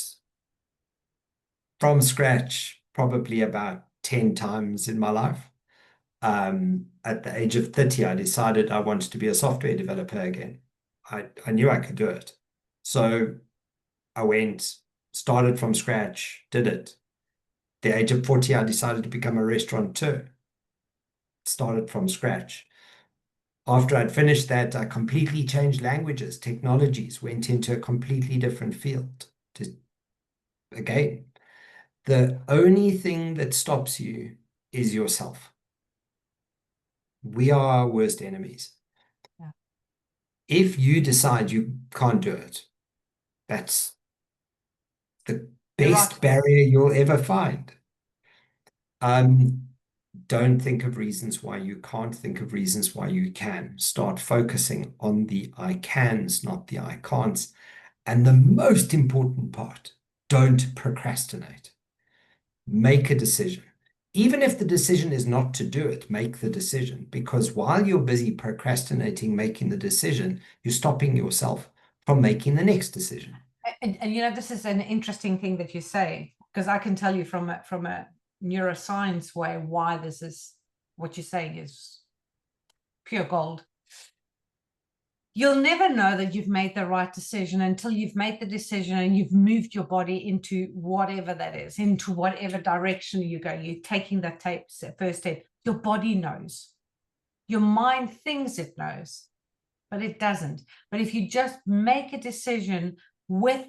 Speaker 2: from scratch probably about 10 times in my life. At the age of 30, I decided I wanted to be a software developer again. I knew I could do it. So I went, started from scratch, did it. At the age of 40, I decided to become a restaurateur. Started from scratch. After I'd finished that, I completely changed languages, technologies, went into a completely different field. Again, The only thing that stops you is yourself. We are our worst enemies.
Speaker 1: Yeah.
Speaker 2: If you decide you can't do it, that's the
Speaker 1: You're
Speaker 2: best
Speaker 1: right.
Speaker 2: barrier you'll ever find. Don't think of reasons why you can't. Think of reasons why you can. Start focusing on the I cans, not the I can'ts. And the most important part, don't procrastinate. Make a decision. Even if the decision is not to do it, make the decision. Because while you're busy procrastinating, making the decision, you're stopping yourself from making the next decision.
Speaker 1: And you know, this is an interesting thing that you say, because I can tell you from a neuroscience way why this is, what you're saying is pure gold. You'll never know that you've made the right decision until you've made the decision and you've moved your body into whatever that is, into whatever direction you go. You're taking that first step. Your body knows. Your mind thinks it knows, but it doesn't. But if you just make a decision with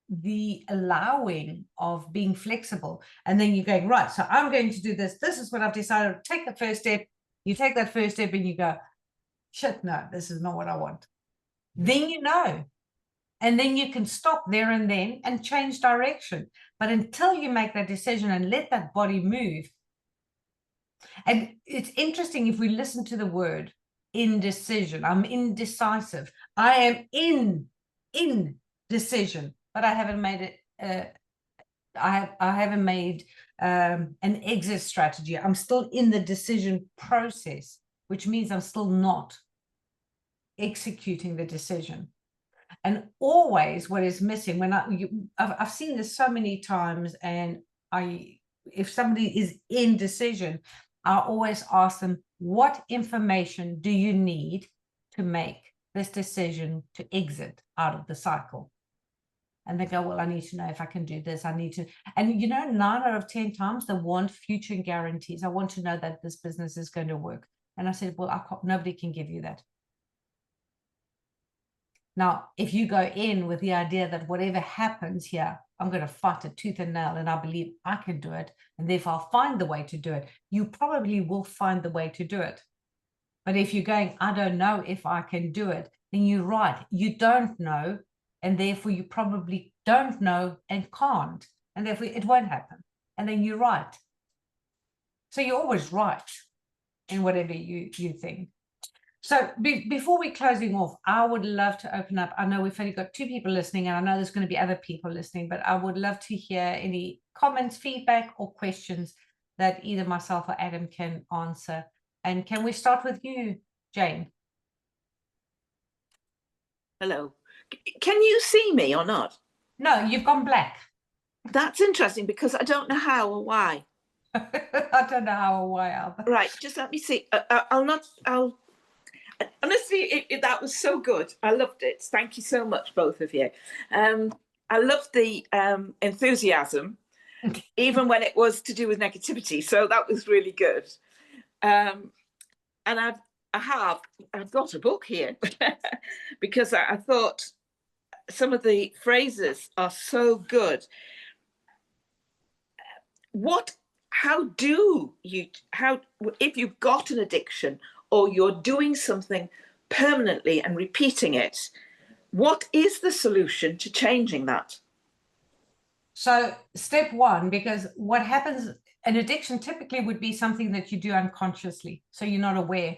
Speaker 1: the allowing of being flexible, and then you're going, right, so I'm going to do this. This is what I've decided. Take the first step. You take that first step and you go, shit, no, this is not what I want. Then you know. And then you can stop there and then and change direction. But until you make that decision and let that body move. And it's interesting, if we listen to the word indecision, I'm indecisive. I am in decision, but I haven't made it. I haven't made an exit strategy. I'm still in the decision process, which means I'm still not executing the decision. And always what is missing, when I've seen this so many times, and if somebody is in decision, I always ask them, what information do you need to make this decision to exit out of the cycle? And they go, well, I need to know if I can do this. I need to, and you know, 9 out of 10 times they want future guarantees. I want to know that this business is going to work. And I said, well, nobody can give you that. Now, if you go in with the idea that whatever happens here, I'm going to fight it tooth and nail, and I believe I can do it, and therefore I'll find the way to do it, you probably will find the way to do it. But if you're going, I don't know if I can do it, then you're right. You don't know, and therefore you probably don't know and can't, and therefore it won't happen. And then you're right. So you're always right in whatever you think. So before we're closing off, I would love to open up. I know we've only got 2 people listening, and I know there's going to be other people listening, but I would love to hear any comments, feedback, or questions that either myself or Adam can answer. And can we start with you, Jane?
Speaker 3: Hello. Can you see me or not?
Speaker 1: No, you've gone black.
Speaker 3: That's interesting, because I don't know how or why.
Speaker 1: I don't know how or why either.
Speaker 3: Right, just let me see. Honestly, that was so good. I loved it. Thank you so much, both of you. I loved the enthusiasm, even when it was to do with negativity. So that was really good. And I've got a book here because I thought some of the phrases are so good. If you've got an addiction, or you're doing something permanently and repeating it, what is the solution to changing that?
Speaker 1: So step 1, because what happens, an addiction typically would be something that you do unconsciously. So you're not aware,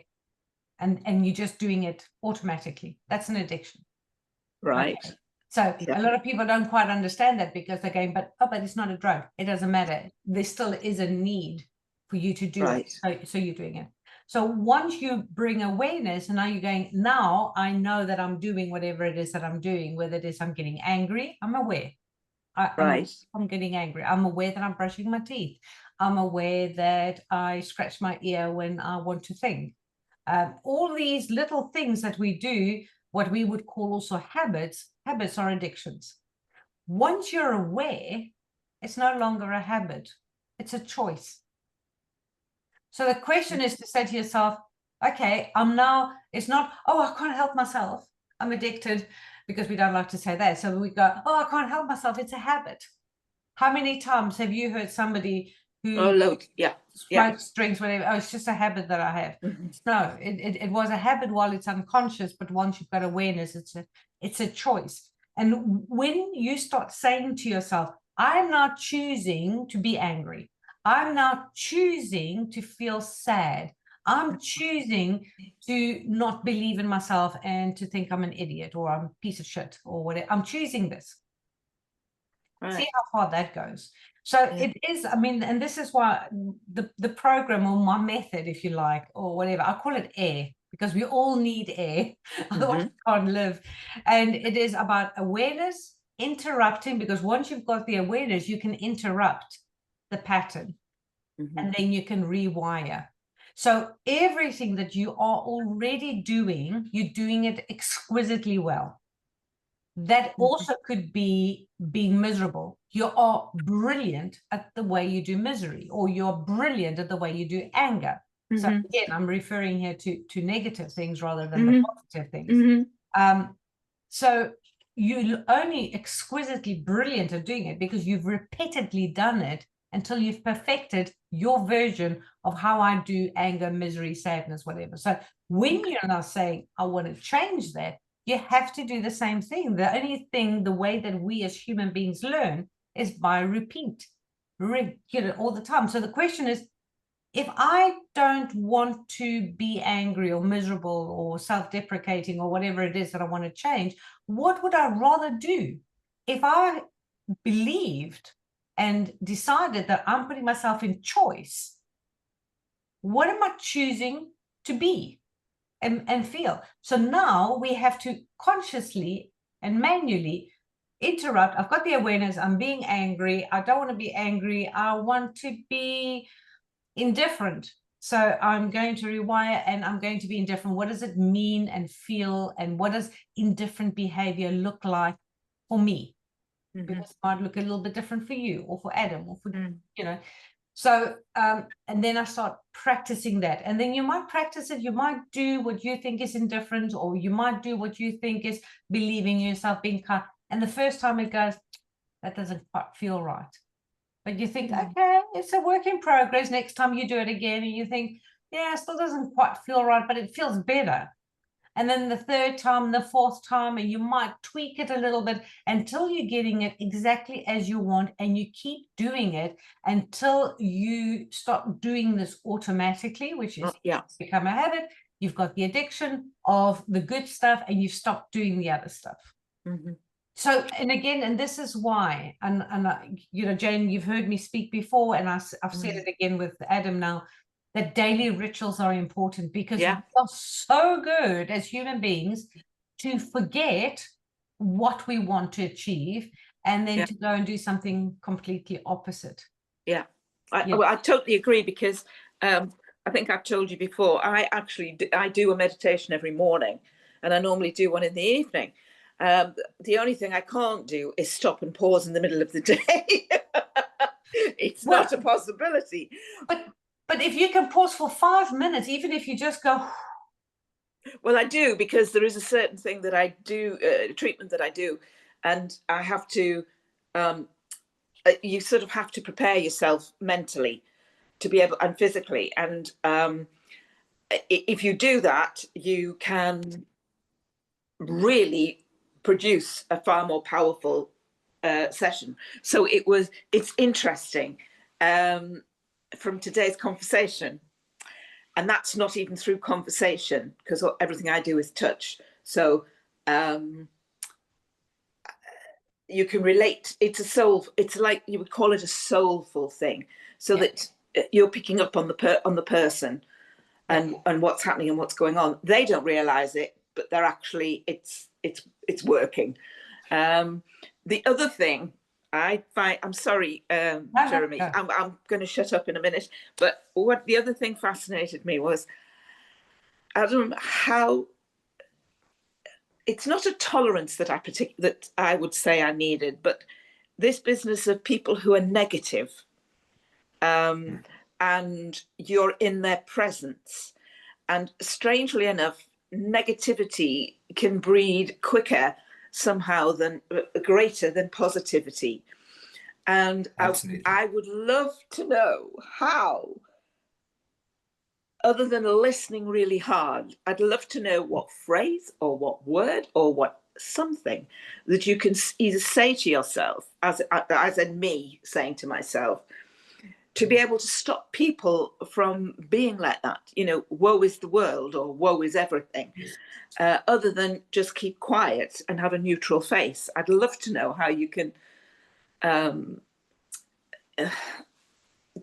Speaker 1: and you're just doing it automatically. That's an addiction.
Speaker 3: Right.
Speaker 1: Okay. So yeah. A lot of people don't quite understand that, because they're going, but it's not a drug. It doesn't matter. There still is a need for you to do it. So you're doing it. So once you bring awareness, and now you're going, now I know that I'm doing whatever it is that I'm doing, whether it is I'm getting angry, I'm aware. I'm getting angry. I'm aware that I'm brushing my teeth. I'm aware that I scratch my ear when I want to think. All these little things that we do, what we would call also habits are addictions. Once you're aware, it's no longer a habit. It's a choice. So the question is to say to yourself, okay, it's not, I can't help myself. I'm addicted, because we don't like to say that. So we go, I can't help myself. It's a habit. How many times have you heard somebody who
Speaker 3: Oh, loads. Yeah.
Speaker 1: smokes, drinks, whatever? Oh, it's just a habit that I have. No, it was a habit while it's unconscious, but once you've got awareness, it's a choice. And when you start saying to yourself, I'm not choosing to be angry, I'm not choosing to feel sad, I'm choosing to not believe in myself and to think I'm an idiot or I'm a piece of shit or whatever. I'm choosing this.
Speaker 3: Right.
Speaker 1: See how far that goes. So it is, I mean, and this is why the program, or my method, if you like, or whatever, I call it air, because we all need air, otherwise we can't live. And it is about awareness, interrupting, because once you've got the awareness, you can interrupt the pattern, and then you can rewire. So everything that you are already doing, you're doing it exquisitely well. That also could be being miserable. You are brilliant at the way you do misery, or you're brilliant at the way you do anger. So again, I'm referring here to negative things rather than the positive things. So you're only exquisitely brilliant at doing it because you've repeatedly done it until you've perfected your version of how I do anger, misery, sadness, whatever. So when you're now saying, I want to change that, you have to do the same thing. The only thing, the way that we as human beings learn is by repeat, all the time. So the question is, if I don't want to be angry or miserable or self-deprecating or whatever it is that I want to change, what would I rather do? If I believed and decided that I'm putting myself in choice, what am I choosing to be and feel? So now we have to consciously and manually interrupt. I've got the awareness, I'm being angry. I don't want to be angry. I want to be indifferent. So I'm going to rewire and I'm going to be indifferent. What does it mean and feel? And what does indifferent behavior look like for me? Because it might look a little bit different for you or for Adam or for, you know. So, and then I start practicing that. And then you might practice it. You might do what you think is indifferent, or you might do what you think is believing in yourself, being kind. And the first time it goes, that doesn't quite feel right. But you think, okay, it's a work in progress. Next time you do it again and you think, yeah, it still doesn't quite feel right, but it feels better. And then the third time, the fourth time, and you might tweak it a little bit until you're getting it exactly as you want. And you keep doing it until you start doing this automatically, which is become a habit. You've got the addiction of the good stuff and you've stopped doing the other stuff. So, and again, and this is why, and you know, Jane, you've heard me speak before, and I've said it again with Adam now, that daily rituals are important, because we are so good as human beings to forget what we want to achieve and then to go and do something completely opposite.
Speaker 3: I totally agree, because I think I've told you before, I do a meditation every morning, and I normally do one in the evening. The only thing I can't do is stop and pause in the middle of the day. It's not a possibility.
Speaker 1: But if you can pause for 5 minutes, even if you just go.
Speaker 3: Well, I do, because there is a certain thing that I do, treatment that I do, and I have to, you sort of have to prepare yourself mentally to be able, and physically. And if you do that, you can really produce a far more powerful session. So it's interesting. From today's conversation, and that's not even through conversation, because everything I do is touch. So you can relate. It's like you would call it a soulful thing, so that you're picking up on the person and what's happening and what's going on. They don't realize it, but they're actually it's working. The other thing I find, I'm sorry, Jeremy, I'm going to shut up in a minute. But what the other thing fascinated me was, Adam, how it's not a tolerance that I would say I needed, but this business of people who are negative, and you're in their presence, and strangely enough, negativity can breed quicker somehow greater than positivity. And
Speaker 2: Absolutely.
Speaker 3: I would love to know how, other than listening really hard, I'd love to know what phrase or what word or what something that you can either say to yourself, as in me saying to myself, to be able to stop people from being like that, you know, woe is the world or woe is everything,
Speaker 2: Yes.
Speaker 3: other than just keep quiet and have a neutral face. I'd love to know how you can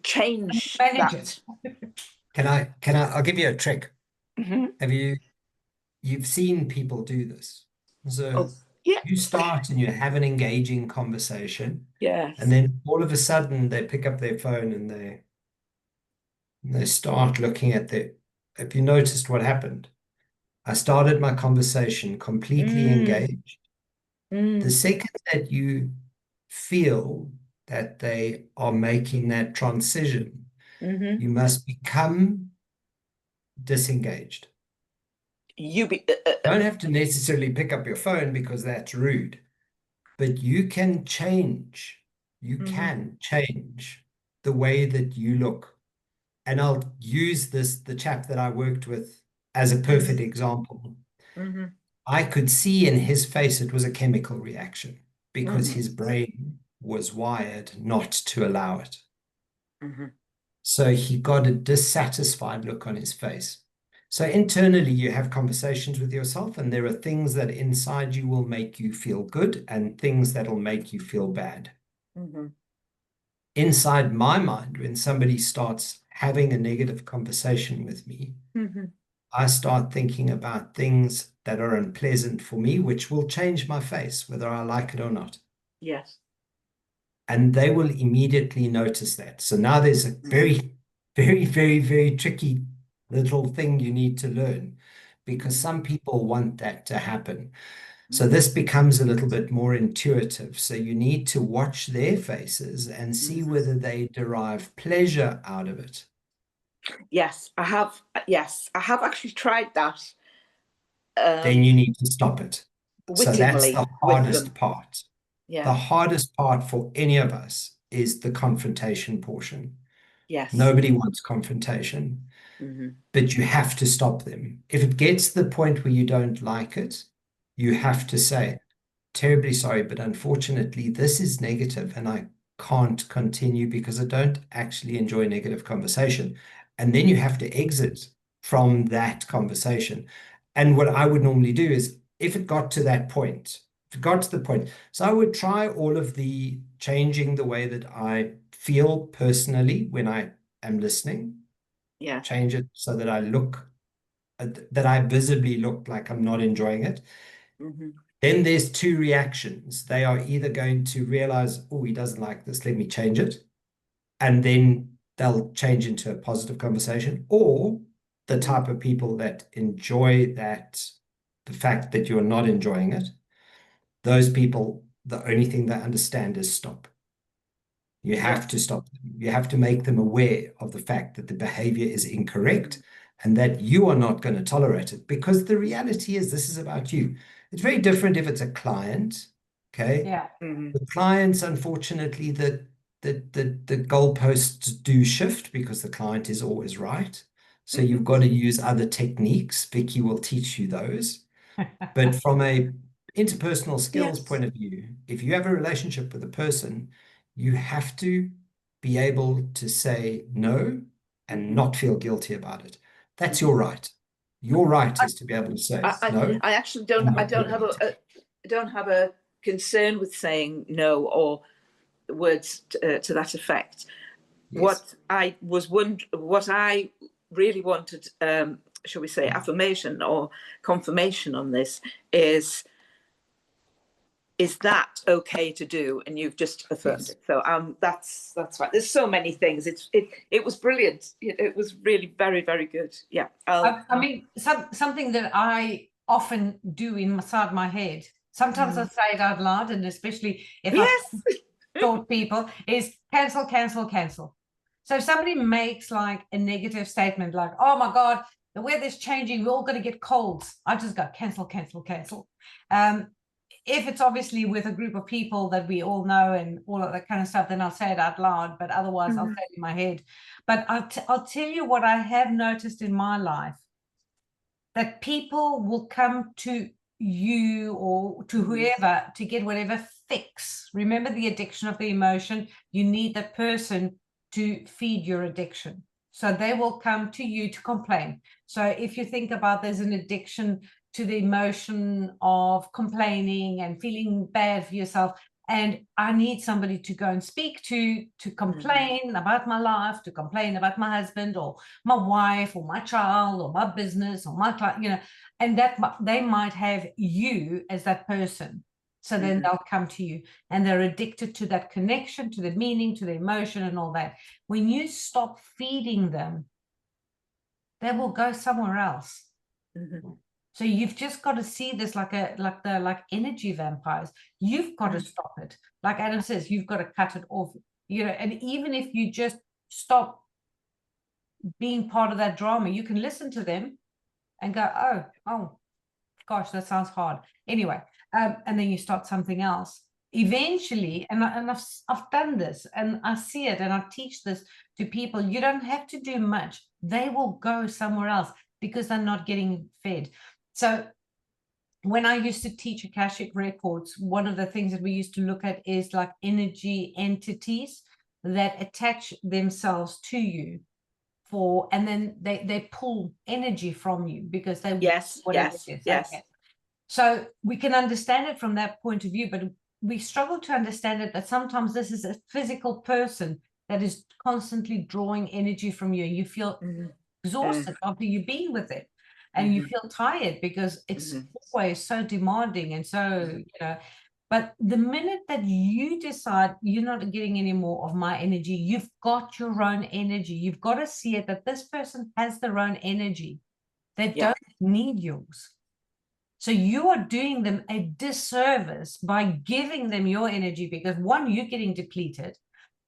Speaker 3: change
Speaker 1: Manage
Speaker 3: that.
Speaker 2: I'll give you a trick.
Speaker 3: Mm-hmm.
Speaker 2: You've seen people do this. So
Speaker 3: Oh, yeah.
Speaker 2: you start and you have an engaging conversation,
Speaker 3: Yes.
Speaker 2: and then all of a sudden they pick up their phone and they start looking at their. Have you noticed what happened? I started my conversation completely engaged. The second that you feel that they are making that transition,
Speaker 3: Mm-hmm.
Speaker 2: you must become disengaged.
Speaker 3: You be
Speaker 2: Don't have to necessarily pick up your phone because that's rude, but you can change. You can change the way that you look. And I'll use the chap that I worked with as a perfect example. I could see in his face it was a chemical reaction because his brain was wired not to allow it. So he got a dissatisfied look on his face. So internally, you have conversations with yourself, and there are things that inside you will make you feel good and things that will make you feel bad. Inside my mind, when somebody starts having a negative conversation with me, I start thinking about things that are unpleasant for me, which will change my face, whether I like it or not.
Speaker 3: Yes.
Speaker 2: And they will immediately notice that. So now there's a very, very, very, very tricky little thing you need to learn, because some people want that to happen. So this becomes a little bit more intuitive. So you need to watch their faces and see whether they derive pleasure out of it.
Speaker 3: Yes, I have. Yes, I have actually tried that.
Speaker 2: Then you need to stop it. So that's
Speaker 3: Wittingly
Speaker 2: the
Speaker 3: with
Speaker 2: hardest
Speaker 3: them.
Speaker 2: part.
Speaker 3: Yeah.
Speaker 2: The hardest part for any of us is the confrontation portion.
Speaker 3: Yes.
Speaker 2: Nobody wants confrontation, but you have to stop them. If it gets to the point where you don't like it, you have to say, terribly sorry, but unfortunately, this is negative and I can't continue because I don't actually enjoy negative conversation. And then you have to exit from that conversation. And what I would normally do is, if it got to that point, so I would try all of the changing the way that I feel personally when I am listening.
Speaker 3: Yeah.
Speaker 2: Change it so that that I visibly look like I'm not enjoying it. Then there's two reactions. They are either going to realize, oh, he doesn't like this, let me change it. And then they'll change into a positive conversation. Or the type of people that enjoy the fact that you're not enjoying it, those people, the only thing they understand is stop. You have to stop them. You have to make them aware of the fact that the behavior is incorrect and that you are not going to tolerate it, because the reality is this is about you. It's very different if it's a client, okay?
Speaker 1: Yeah.
Speaker 2: The clients, unfortunately, the goalposts do shift because the client is always right. So you've got to use other techniques. Vicky will teach you those. But from a interpersonal skills point of view, if you have a relationship with a person, you have to be able to say no and not feel guilty about it. That's your right. Your right is to be able to say no.
Speaker 3: I actually don't. I don't have a concern with saying no or words to that effect.
Speaker 2: Yes.
Speaker 3: What I really wanted, shall we say, affirmation or confirmation on this is that okay to do? And you've just affirmed it. So that's right. There's so many things. It was brilliant. It was really very, very good. Yeah.
Speaker 1: I mean, something that I often do inside my head. Sometimes I say it out loud, and especially if I thought people, is cancel, cancel, cancel. So if somebody makes like a negative statement, like, "Oh my God, the weather's changing, we're all going to get colds," I just go cancel, cancel, cancel. if it's obviously with a group of people that we all know and all of that kind of stuff, then I'll say it out loud, but otherwise I'll say it in my head. But I'll tell you what I have noticed in my life, that people will come to you or to whoever to get whatever fix. Remember the addiction of the emotion. You need the person to feed your addiction. So they will come to you to complain. So if you think about, there's an addiction to the emotion of complaining and feeling bad for yourself, and I need somebody to go and speak to complain about my life, to complain about my husband or my wife or my child or my business or my client, you know, and that they might have you as that person. So then they'll come to you, and they're addicted to that connection, to the meaning, to the emotion and all that. When you stop feeding them, they will go somewhere else. So you've just got to see this like energy vampires. You've got to stop it. Like Adam says, you've got to cut it off, you know, and even if you just stop being part of that drama, you can listen to them and go, oh gosh, that sounds hard. Anyway, and then you start something else. Eventually, and I've done this, and I see it, and I teach this to people. You don't have to do much. They will go somewhere else because they're not getting fed. So when I used to teach Akashic Records, one of the things that we used to look at is like energy entities that attach themselves to you and then they pull energy from you because they whatever it is. Okay. So we can understand it from that point of view, but we struggle to understand it that sometimes this is a physical person that is constantly drawing energy from you. You feel exhausted after you've been with it, and you feel tired because it's always so demanding and so, you know. But the minute that you decide you're not getting any more of my energy, you've got your own energy. You've got to see it that this person has their own energy. They don't need yours. So you are doing them a disservice by giving them your energy because, one, you're getting depleted.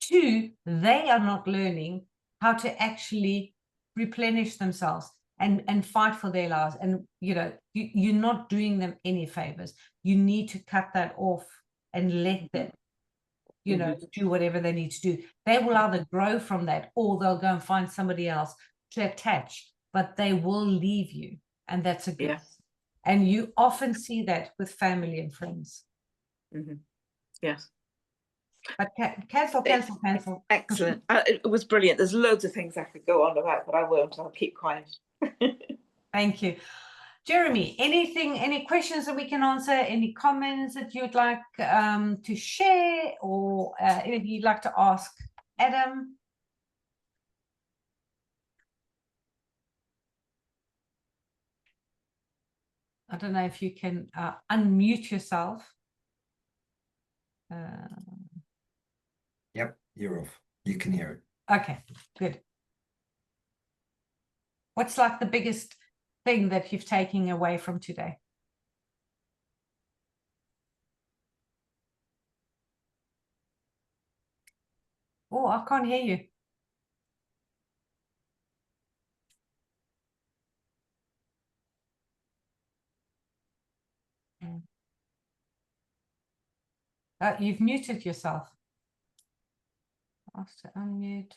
Speaker 1: Two, they are not learning how to actually replenish themselves and fight for their lives. And, you know, you're not doing them any favors. You need to cut that off and let them, you know, do whatever they need to do. They will either grow from that or they'll go and find somebody else to attach, but they will leave you. And that's a good thing. And you often see that with family and friends.
Speaker 3: Yes.
Speaker 1: But cancel.
Speaker 3: Excellent. It was brilliant. There's loads of things I could go on about, but I won't. I'll keep quiet.
Speaker 1: Thank you. Jeremy, any questions that we can answer? Any comments that you'd like to share, or anything you'd like to ask Adam? I don't know if you can unmute yourself.
Speaker 2: Yep, you're off. You can hear it.
Speaker 1: Okay, good. What's like the biggest thing that you've taken away from today? Oh, I can't hear you. You've muted yourself. Ask to unmute.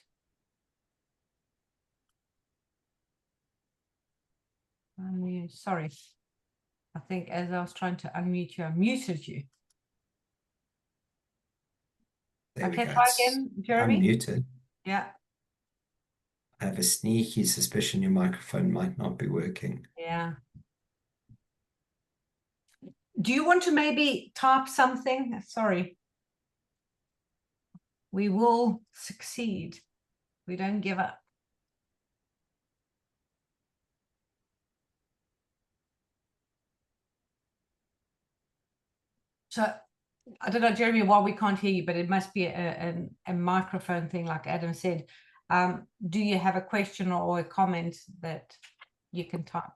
Speaker 1: Unmute. Sorry. I think as I was trying to unmute you, I muted you.
Speaker 2: There we
Speaker 1: Okay,
Speaker 2: go.
Speaker 1: try again, Jeremy.
Speaker 2: Unmuted.
Speaker 1: Yeah.
Speaker 2: I have a sneaky suspicion your microphone might not be working.
Speaker 1: Yeah. Do you want to maybe type something? Sorry. We will succeed. We don't give up. So I don't know, Jeremy, why we can't hear you, but it must be a microphone thing, like Adam said. Do you have a question or a comment that you can type?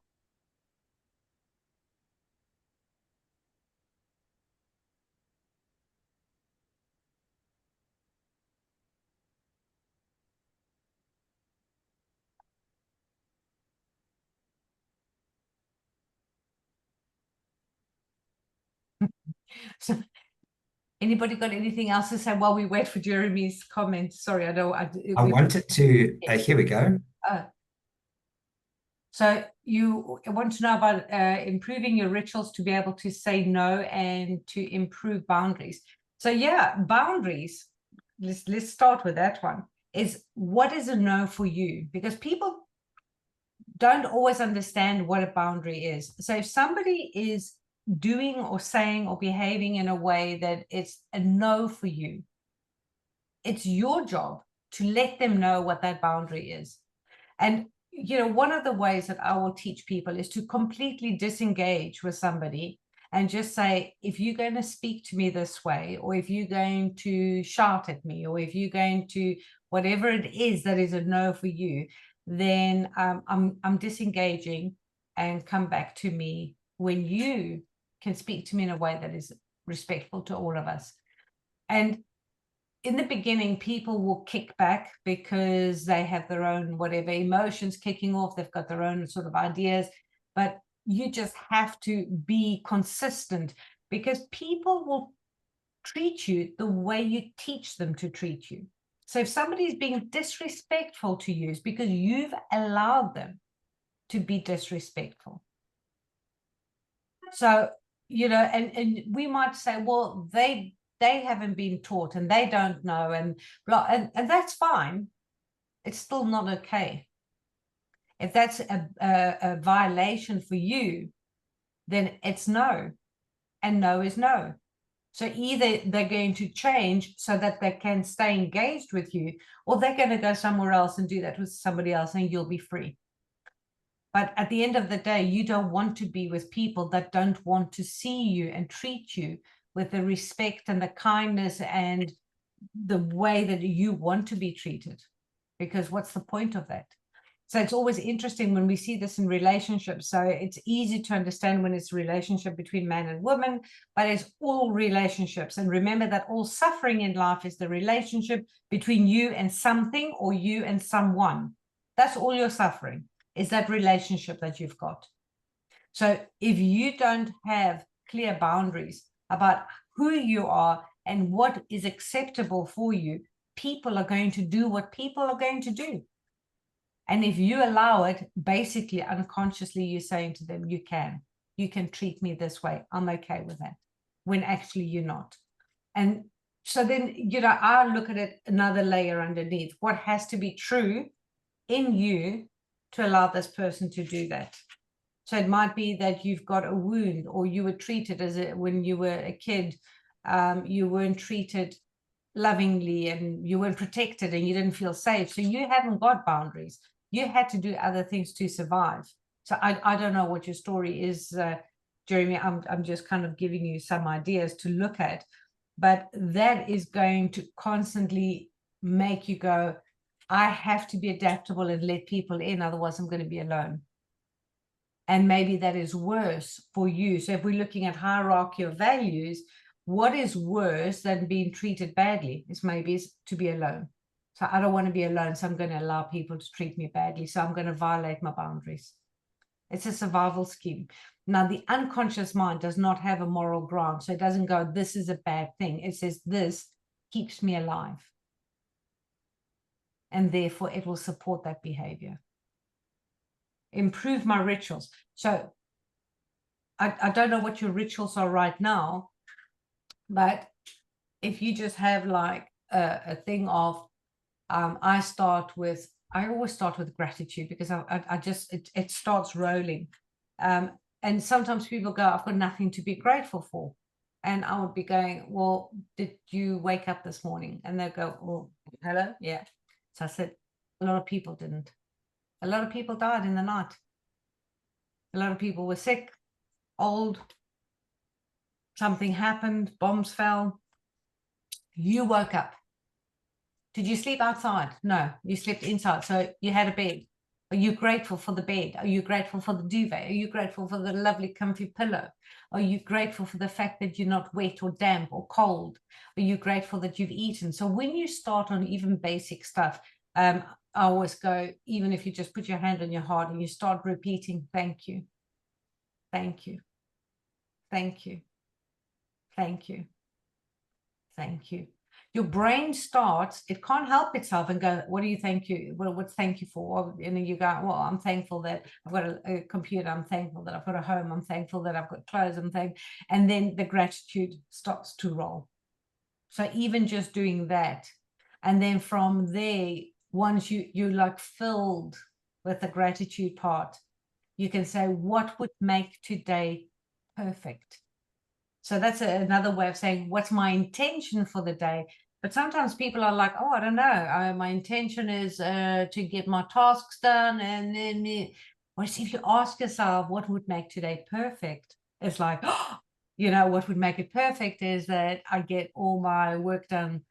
Speaker 1: So anybody got anything else to say while we wait for Jeremy's comments? Sorry, I
Speaker 2: wanted to, here we go.
Speaker 1: So you want to know about improving your rituals to be able to say no and to improve boundaries. So yeah, boundaries, let's start with that one, is what is a no for you? Because people don't always understand what a boundary is. So if somebody is doing or saying or behaving in a way that it's a no for you, it's your job to let them know what that boundary is. And one of the ways that I will teach people is to completely disengage with somebody and just say, if you're going to speak to me this way, or if you're going to shout at me, or if you're going to whatever it is that is a no for you, then I'm disengaging, and come back to me when you can speak to me in a way that is respectful to all of us. And in the beginning, people will kick back because they have their own whatever emotions kicking off. They've got their own sort of ideas, but you just have to be consistent, because people will treat you the way you teach them to treat you. So if somebody is being disrespectful to you, it's because you've allowed them to be disrespectful. So, and we might say, well, they haven't been taught and they don't know, and blah, and that's fine. It's still not okay. If that's a violation for you, then it's no, and no is no. So either they're going to change so that they can stay engaged with you, or they're going to go somewhere else and do that with somebody else, and you'll be free. But at the end of the day, you don't want to be with people that don't want to see you and treat you with the respect and the kindness and the way that you want to be treated. Because what's the point of that? So it's always interesting when we see this in relationships. So it's easy to understand when it's a relationship between man and woman, but it's all relationships. And remember that all suffering in life is the relationship between you and something, or you and someone. That's all your suffering, is that relationship that you've got. So if you don't have clear boundaries about who you are and what is acceptable for you, people are going to do what people are going to do. And if you allow it, basically unconsciously you're saying to them, you can treat me this way, I'm okay with that, when actually you're not. And so then, I look at it another layer underneath. What has to be true in you to allow this person to do that? So it might be that you've got a wound, or you were treated when you were a kid, you weren't treated lovingly, and you weren't protected, and you didn't feel safe. So you haven't got boundaries. You had to do other things to survive. So I don't know what your story is, Jeremy. I'm just kind of giving you some ideas to look at, but that is going to constantly make you go, I have to be adaptable and let people in, otherwise I'm going to be alone. And maybe that is worse for you. So if we're looking at hierarchy of values, what is worse than being treated badly is maybe to be alone. So I don't want to be alone, so I'm going to allow people to treat me badly. So I'm going to violate my boundaries. It's a survival scheme. Now, the unconscious mind does not have a moral ground. So it doesn't go, this is a bad thing. It says, this keeps me alive. And therefore, it will support that behavior. Improve my rituals. So I don't know what your rituals are right now, but if you just have like a thing of, I always start with gratitude, because it starts rolling. And sometimes people go, I've got nothing to be grateful for. And I would be going, well, did you wake up this morning? And they'll go, well, hello? Yeah. So I said, a lot of people didn't. A lot of people died in the night. A lot of people were sick, old, something happened, bombs fell. You woke up. Did you sleep outside? No, you slept inside. So you had a bed. Are you grateful for the bed? Are you grateful for the duvet? Are you grateful for the lovely comfy pillow? Are you grateful for the fact that you're not wet or damp or cold? Are you grateful that you've eaten? So when you start on even basic stuff, I always go, even if you just put your hand on your heart and you start repeating, thank you, thank you, thank you, Thank you. Thank you. Your brain starts, it can't help itself and go, what do you thank you? Well, what's thank you for? And then you go, well, I'm thankful that I've got a computer. I'm thankful that I've got a home. I'm thankful that I've got clothes. I'm thankful. And then the gratitude starts to roll. So even just doing that, and then from there, once you're like filled with the gratitude part, you can say, what would make today perfect? So that's another way of saying, what's my intention for the day? But sometimes people are like, oh, I don't know. My intention is to get my tasks done. And then, whereas if you ask yourself, what would make today perfect? It's like, oh, you know, what would make it perfect is that I get all my work done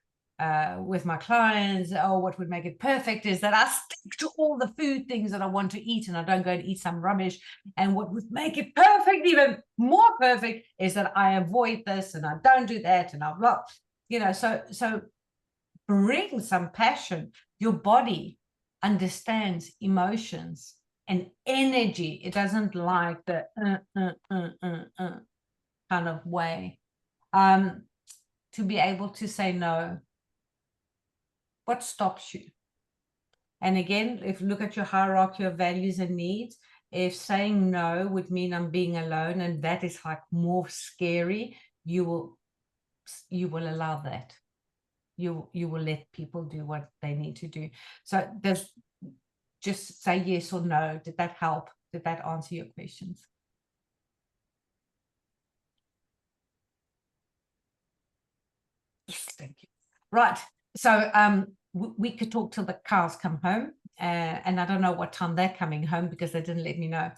Speaker 1: with my clients. Or what would make it perfect is that I stick to all the food things that I want to eat and I don't go and eat some rubbish. And what would make it perfect, even more perfect, is that I avoid this and I don't do that and I'm not, you know, so bring some passion. Your body understands emotions and energy. It doesn't like the kind of way. To be able to say no. What stops you? And again, if you look at your hierarchy of values and needs, if saying no would mean I'm being alone, and that is like more scary, you will allow that. You will let people do what they need to do. So there's just say yes or no. Did that help? Did that answer your questions? Yes, thank you. Right. So we could talk till the cows come home, and I don't know what time they're coming home because they didn't let me know.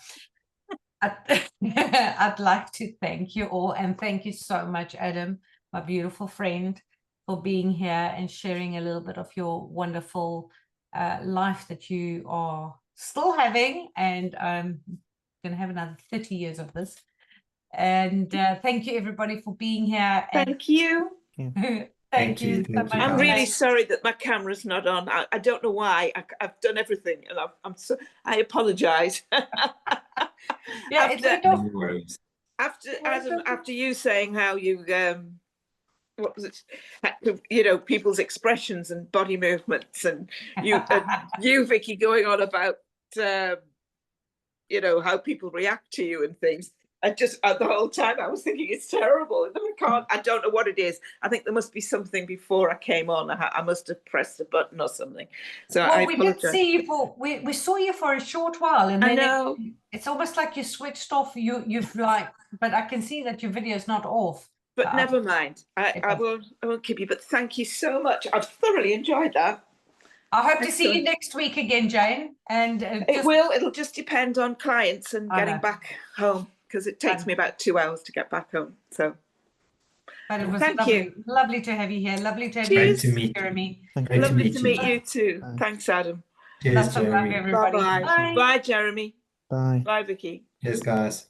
Speaker 1: I'd like to thank you all, and thank you so much, Adam, my beautiful friend, for being here and sharing a little bit of your wonderful life that you are still having, and I'm going to have another 30 years of this. And thank you, everybody, for being here.
Speaker 3: Thank you.
Speaker 1: Thank you.
Speaker 3: I'm really sorry that my camera's not on. I don't know why. I've done everything, and I apologise.
Speaker 1: Yeah,
Speaker 3: after Adam, after you saying how you what was it? You know, people's expressions and body movements, and you Vicky going on about you know, how people react to you and things. I just the whole time I was thinking it's terrible. I don't know what it is. I think there must be something before I came on. I must have pressed a button or something. So
Speaker 1: well, we did see you for we saw you for a short while, and then
Speaker 3: I know
Speaker 1: it's almost like you switched off. You've like, but I can see that your video is not off.
Speaker 3: But never mind. I won't keep you. But thank you so much. I've thoroughly enjoyed that.
Speaker 1: I hope to see you next week again, Jane. And
Speaker 3: it'll just depend on clients and getting back home, because it takes me about 2 hours to get back home. So,
Speaker 1: but it was lovely to have you here. Lovely to have
Speaker 2: you,
Speaker 1: Jeremy.
Speaker 3: Lovely to meet you too. Thanks, Adam.
Speaker 2: Cheers, Jeremy.
Speaker 1: Bye-bye.
Speaker 3: Bye. Bye, Jeremy.
Speaker 4: Bye.
Speaker 3: Bye, Vicky.
Speaker 2: Cheers, guys.